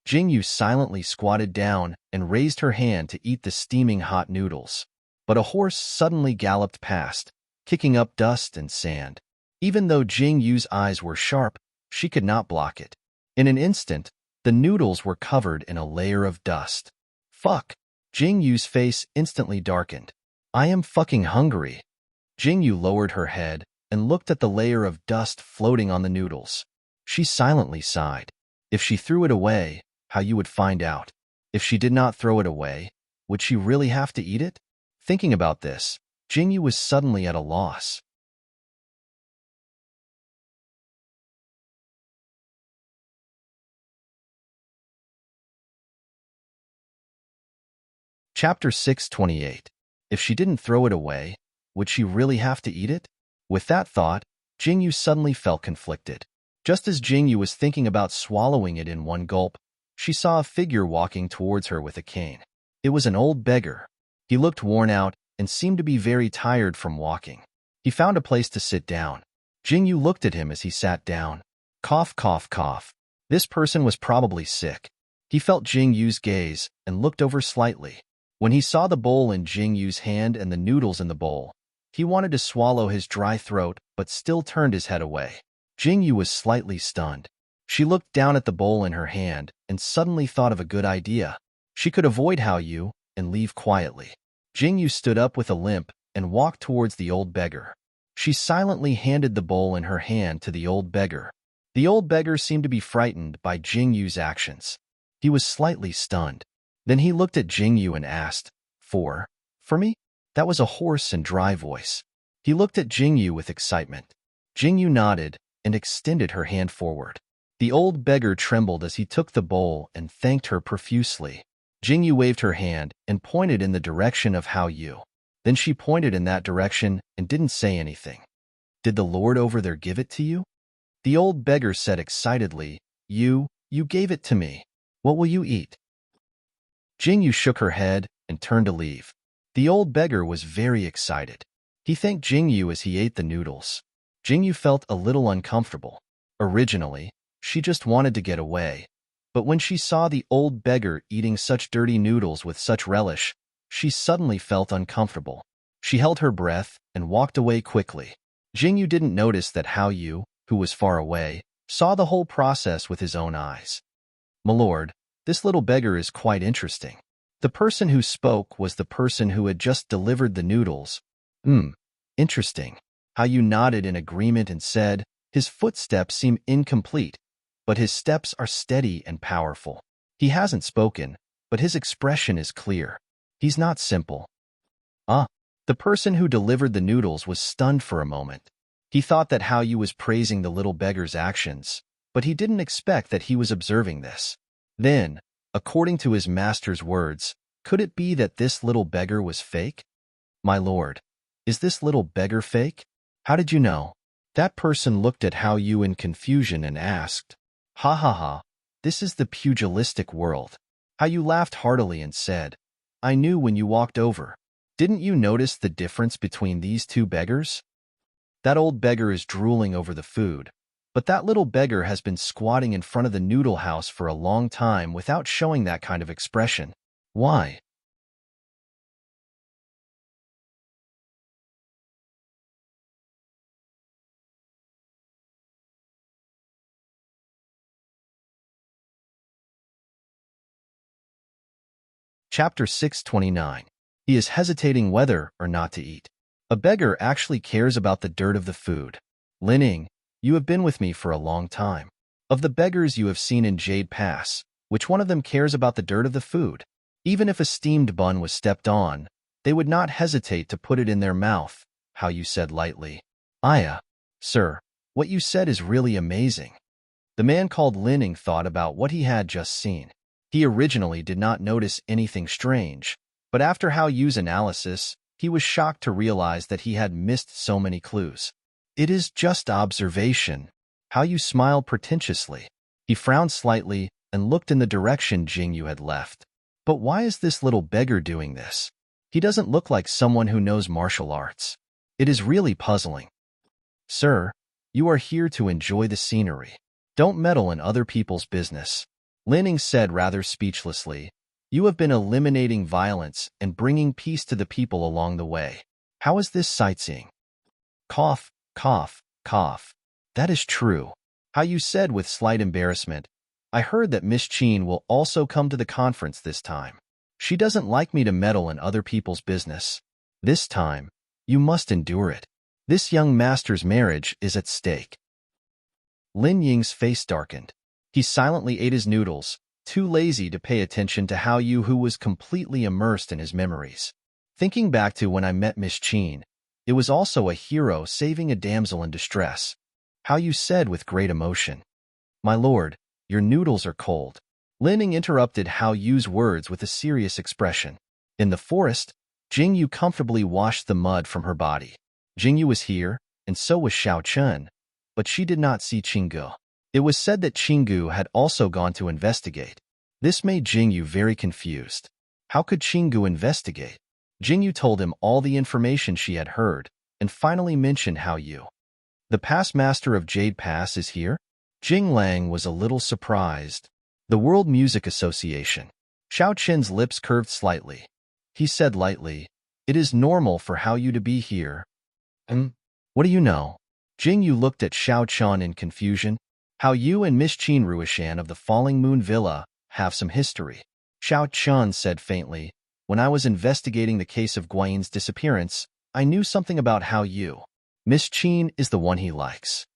Jingyu silently squatted down and raised her hand to eat the steaming hot noodles. But a horse suddenly galloped past, kicking up dust and sand. Even though Jingyu's eyes were sharp, she could not block it. In an instant, the noodles were covered in a layer of dust. Fuck! Jingyu's face instantly darkened. I am fucking hungry. Jingyu lowered her head and looked at the layer of dust floating on the noodles. She silently sighed. If she threw it away, Hao Yu would find out. If she did not throw it away, would she really have to eat it? Thinking about this, Jingyu was suddenly at a loss. Chapter 628. If she didn't throw it away, would she really have to eat it? With that thought, Jingyu suddenly felt conflicted. Just as Jingyu was thinking about swallowing it in one gulp, she saw a figure walking towards her with a cane. It was an old beggar. He looked worn out and seemed to be very tired from walking. He found a place to sit down. Jingyu looked at him as he sat down. Cough, cough, cough. This person was probably sick. He felt Jingyu's gaze and looked over slightly. When he saw the bowl in Jingyu's hand and the noodles in the bowl, he wanted to swallow his dry throat but still turned his head away. Jingyu was slightly stunned. She looked down at the bowl in her hand and suddenly thought of a good idea. She could avoid Hao Yu and leave quietly. Jingyu stood up with a limp and walked towards the old beggar. She silently handed the bowl in her hand to the old beggar. The old beggar seemed to be frightened by Jingyu's actions. He was slightly stunned. Then he looked at Jingyu and asked, For me? That was a hoarse and dry voice. He looked at Jingyu with excitement. Jingyu nodded and extended her hand forward. The old beggar trembled as he took the bowl and thanked her profusely. Jingyu waved her hand and pointed in the direction of Hao Yu. Then she pointed in that direction and didn't say anything. Did the lord over there give it to you? The old beggar said excitedly, You gave it to me. What will you eat? Jingyu shook her head and turned to leave. The old beggar was very excited. He thanked Jingyu as he ate the noodles. Jingyu felt a little uncomfortable. Originally, she just wanted to get away. But when she saw the old beggar eating such dirty noodles with such relish, she suddenly felt uncomfortable. She held her breath and walked away quickly. Jingyu didn't notice that Hao Yu, who was far away, saw the whole process with his own eyes. My lord, this little beggar is quite interesting. The person who spoke was the person who had just delivered the noodles. Interesting. Hao Yu nodded in agreement and said, His footsteps seem incomplete, but his steps are steady and powerful. He hasn't spoken, but his expression is clear. He's not simple. The person who delivered the noodles was stunned for a moment. He thought that Hao Yu was praising the little beggar's actions, but he didn't expect that he was observing this. Then, according to his master's words, could it be that this little beggar was fake? My lord, is this little beggar fake? How did you know? That person looked at Hao Yu in confusion and asked, Ha ha ha, this is the pugilistic world. Hao Yu laughed heartily and said, I knew when you walked over. Didn't you notice the difference between these two beggars? That old beggar is drooling over the food, but that little beggar has been squatting in front of the noodle house for a long time without showing that kind of expression. Why? Chapter 629. He is hesitating whether or not to eat. A beggar actually cares about the dirt of the food. Lining, you have been with me for a long time. Of the beggars you have seen in Jade Pass, which one of them cares about the dirt of the food? Even if a steamed bun was stepped on, they would not hesitate to put it in their mouth, Hao Yu said lightly. Aya, sir, what you said is really amazing. The man called Lining thought about what he had just seen. He originally did not notice anything strange, but after Hao Yu's analysis, he was shocked to realize that he had missed so many clues. It is just observation. Hao Yu smiled pretentiously. He frowned slightly and looked in the direction Jingyu had left. But why is this little beggar doing this? He doesn't look like someone who knows martial arts. It is really puzzling. Sir, you are here to enjoy the scenery. Don't meddle in other people's business. Lining said rather speechlessly, You have been eliminating violence and bringing peace to the people along the way. How is this sightseeing? Cough, cough, cough. That is true. Hao Yu said with slight embarrassment, I heard that Miss Qin will also come to the conference this time. She doesn't like me to meddle in other people's business. This time, you must endure it. This young master's marriage is at stake. Lin Ying's face darkened. He silently ate his noodles, too lazy to pay attention to Hao Yu, who was completely immersed in his memories. Thinking back to when I met Miss Qin, it was also a hero saving a damsel in distress. Hao Yu said with great emotion. My lord, your noodles are cold. Lining interrupted Hao Yu's words with a serious expression. In the forest, Jingyu comfortably washed the mud from her body. Jingyu was here, and so was Xiao Chen, but she did not see Qinggu. It was said that Qinggu had also gone to investigate. This made Jingyu very confused. How could Qinggu investigate? Jingyu told him all the information she had heard, and finally mentioned Hao Yu. The past master of Jade Pass is here? Jing Lang was a little surprised. The World Music Association. Xiao Chen's lips curved slightly. He said lightly, It is normal for Hao Yu to be here. What do you know? Jingyu looked at Xiao Chen in confusion. Hao Yu and Miss Qin Ruishan of the Falling Moon Villa have some history. Xiao Chen said faintly, When I was investigating the case of Guayin's disappearance, I knew something about Hao Yu. Miss Qin is the one he likes.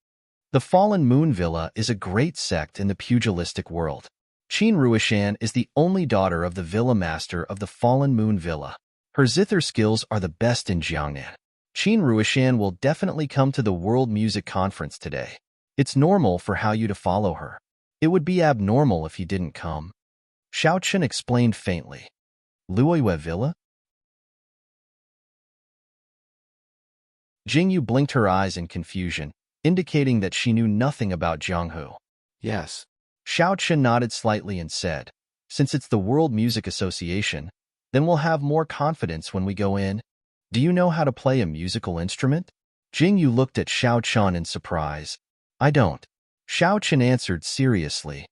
The Fallen Moon Villa is a great sect in the pugilistic world. Qin Ruishan is the only daughter of the villa master of the Fallen Moon Villa. Her zither skills are the best in Jiangnan. Qin Ruishan will definitely come to the World Music Conference today. It's normal for Hao Yu to follow her. It would be abnormal if he didn't come. Xiao Chen explained faintly. Luoyue Villa? Jingyu blinked her eyes in confusion, indicating that she knew nothing about Jianghu. Yes. Xiao Chen nodded slightly and said, Since it's the World Music Association, then we'll have more confidence when we go in. Do you know how to play a musical instrument? Jingyu looked at Xiao Chen in surprise. I don't. Xiao Chen answered seriously.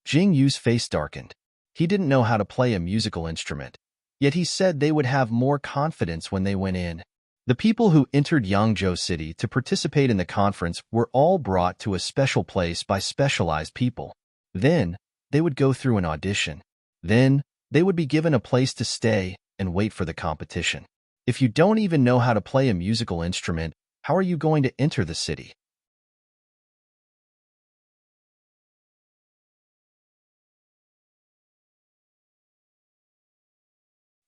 Jingyu's face darkened. He didn't know how to play a musical instrument, yet he said they would have more confidence when they went in. The people who entered Yangzhou City to participate in the conference were all brought to a special place by specialized people. Then, they would go through an audition. Then, they would be given a place to stay and wait for the competition. If you don't even know how to play a musical instrument, how are you going to enter the city?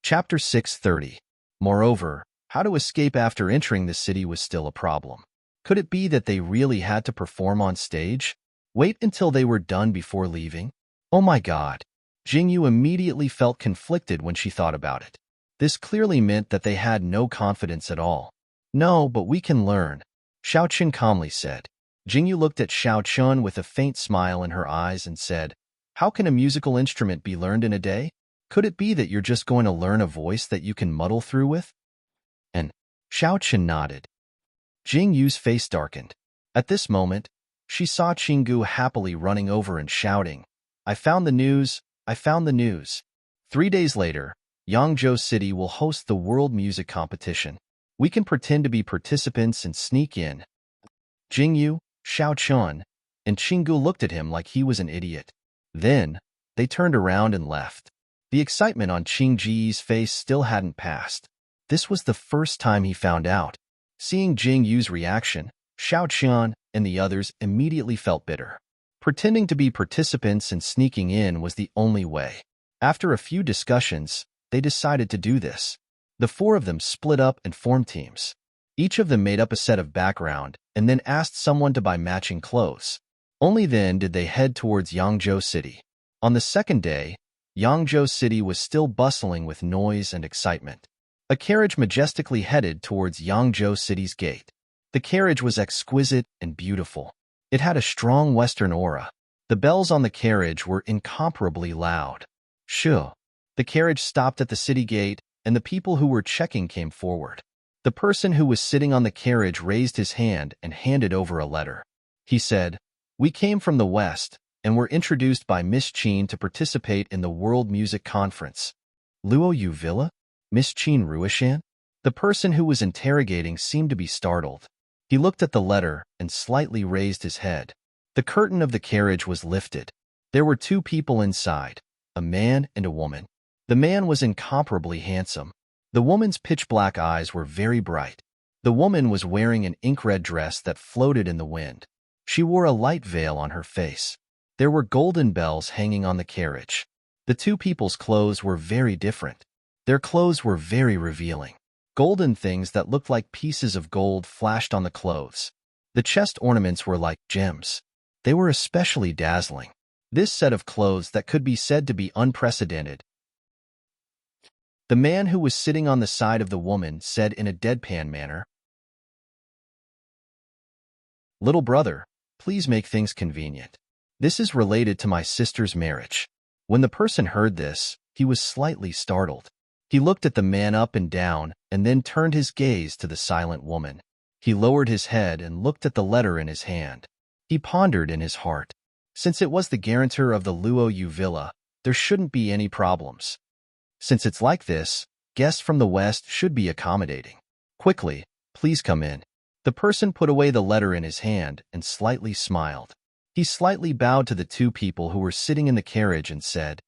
Chapter 630. Moreover, How to escape after entering the city was still a problem. Could it be that they really had to perform on stage? Wait until they were done before leaving? Oh my god. Jingyu immediately felt conflicted when she thought about it. This clearly meant that they had no confidence at all. No, but we can learn, Xiaoqun calmly said. Jingyu looked at Xiaoqun with a faint smile in her eyes and said, how can a musical instrument be learned in a day? Could it be that you're just going to learn a voice that you can muddle through with? And Xiaoqun nodded. Jingyu's face darkened. At this moment, she saw Qinggu happily running over and shouting, I found the news, I found the news. 3 days later, Yangzhou City will host the World Music Competition. We can pretend to be participants and sneak in. Jingyu, Xiaoqun, and Qinggu looked at him like he was an idiot. Then, they turned around and left. The excitement on Qingji's face still hadn't passed. This was the first time he found out. Seeing Jingyu's reaction, Xiaoqun and the others immediately felt bitter. Pretending to be participants and sneaking in was the only way. After a few discussions, they decided to do this. The 4 of them split up and formed teams. Each of them made up a set of background and then asked someone to buy matching clothes. Only then did they head towards Yangzhou City. On the second day, Yangzhou City was still bustling with noise and excitement. A carriage majestically headed towards Yangzhou City's gate. The carriage was exquisite and beautiful. It had a strong Western aura. The bells on the carriage were incomparably loud. Shoo! The carriage stopped at the city gate, and the people who were checking came forward. The person who was sitting on the carriage raised his hand and handed over a letter. He said, we came from the West, and were introduced by Miss Qin to participate in the World Music Conference. Luo Yu Villa? Miss Qin Ruishan? The person who was interrogating seemed to be startled. He looked at the letter and slightly raised his head. The curtain of the carriage was lifted. There were 2 people inside, a man and a woman. The man was incomparably handsome. The woman's pitch-black eyes were very bright. The woman was wearing an ink-red dress that floated in the wind. She wore a light veil on her face. There were golden bells hanging on the carriage. The 2 people's clothes were very different. Their clothes were very revealing. Golden things that looked like pieces of gold flashed on the clothes. The chest ornaments were like gems. They were especially dazzling. This set of clothes that could be said to be unprecedented. The man who was sitting on the side of the woman said in a deadpan manner, little brother, please make things convenient. This is related to my sister's marriage. When the person heard this, he was slightly startled. He looked at the man up and down and then turned his gaze to the silent woman. He lowered his head and looked at the letter in his hand. He pondered in his heart. Since it was the guarantor of the Luo Yu Villa, there shouldn't be any problems. Since it's like this, guests from the West should be accommodating. Quickly, please come in. The person put away the letter in his hand and slightly smiled. He slightly bowed to the 2 people who were sitting in the carriage and said,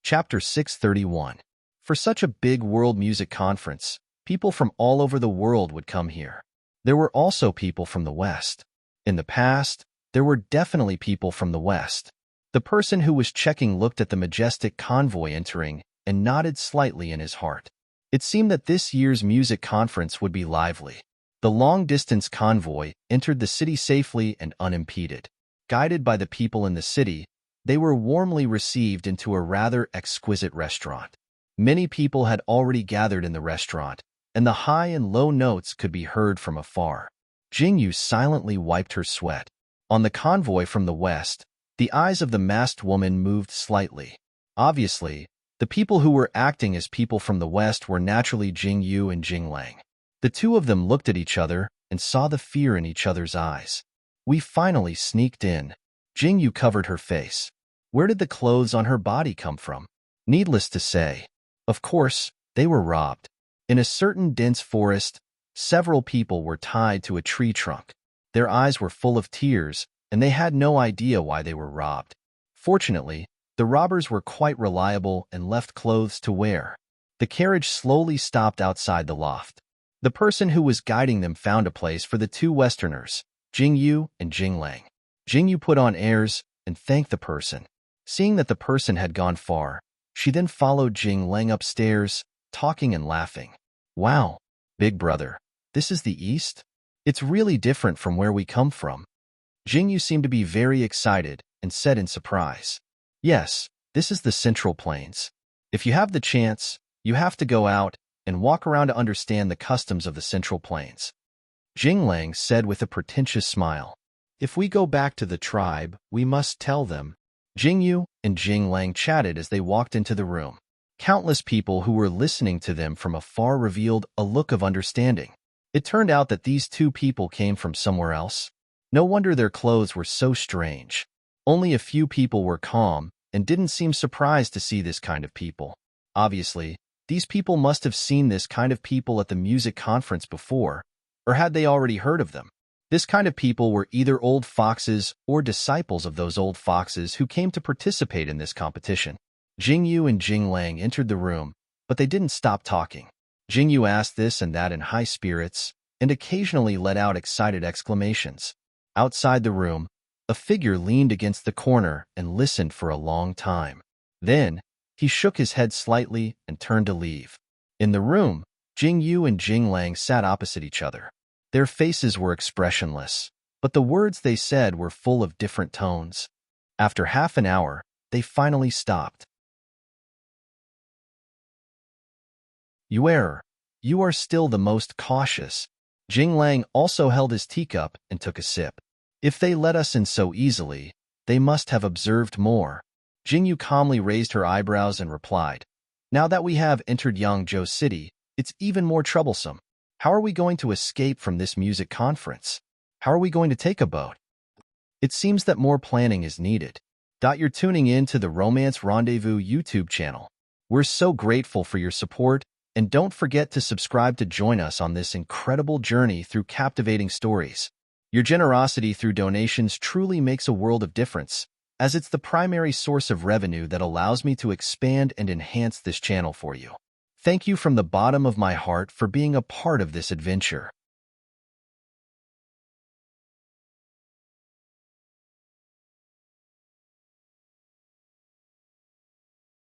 Chapter 631. For such a big world music conference, people from all over the world would come here. There were also people from the West. In the past, there were definitely people from the West. The person who was checking looked at the majestic convoy entering and nodded slightly in his heart. It seemed that this year's music conference would be lively. The long-distance convoy entered the city safely and unimpeded. Guided by the people in the city, they were warmly received into a rather exquisite restaurant. Many people had already gathered in the restaurant, and the high and low notes could be heard from afar. Jingyu silently wiped her sweat. On the convoy from the west, the eyes of the masked woman moved slightly. Obviously, the people who were acting as people from the west were naturally Jingyu and Jinglang. The 2 of them looked at each other and saw the fear in each other's eyes. We finally sneaked in. Jingyu covered her face. Where did the clothes on her body come from? Needless to say, of course, they were robbed. In a certain dense forest, several people were tied to a tree trunk. Their eyes were full of tears, and they had no idea why they were robbed. Fortunately, the robbers were quite reliable and left clothes to wear. The carriage slowly stopped outside the loft. The person who was guiding them found a place for the 2 Westerners, Jingyu and Jinglang. Jingyu put on airs, and thank the person. Seeing that the person had gone far, she then followed Jing Lang upstairs, talking and laughing. Wow, big brother, this is the East? It's really different from where we come from. Jingyu seemed to be very excited and said in surprise, Yes, this is the Central Plains. If you have the chance, you have to go out and walk around to understand the customs of the Central Plains. Jing Lang said with a pretentious smile, If we go back to the tribe, we must tell them. Jingyu and Jing Lang chatted as they walked into the room. Countless people who were listening to them from afar revealed a look of understanding. It turned out that these two people came from somewhere else. No wonder their clothes were so strange. Only a few people were calm and didn't seem surprised to see this kind of people. Obviously, these people must have seen this kind of people at the music conference before, or had they already heard of them? This kind of people were either old foxes or disciples of those old foxes who came to participate in this competition. Jingyu and Jing Lang entered the room, but they didn't stop talking. Jingyu asked this and that in high spirits, and occasionally let out excited exclamations. Outside the room, a figure leaned against the corner and listened for a long time. Then, he shook his head slightly and turned to leave. In the room, Jingyu and Jing Lang sat opposite each other. Their faces were expressionless, but the words they said were full of different tones. After half an hour, they finally stopped. You err. You are still the most cautious. Jing Lang also held his teacup and took a sip. If they let us in so easily, they must have observed more. Jingyu calmly raised her eyebrows and replied, Now that we have entered Yangzhou City, it's even more troublesome. How are we going to escape from this music conference? How are we going to take a boat? It seems that more planning is needed. You're tuning in to the Romance Rendezvous YouTube channel. We're so grateful for your support, and don't forget to subscribe to join us on this incredible journey through captivating stories. Your generosity through donations truly makes a world of difference, as it's the primary source of revenue that allows me to expand and enhance this channel for you. Thank you from the bottom of my heart for being a part of this adventure.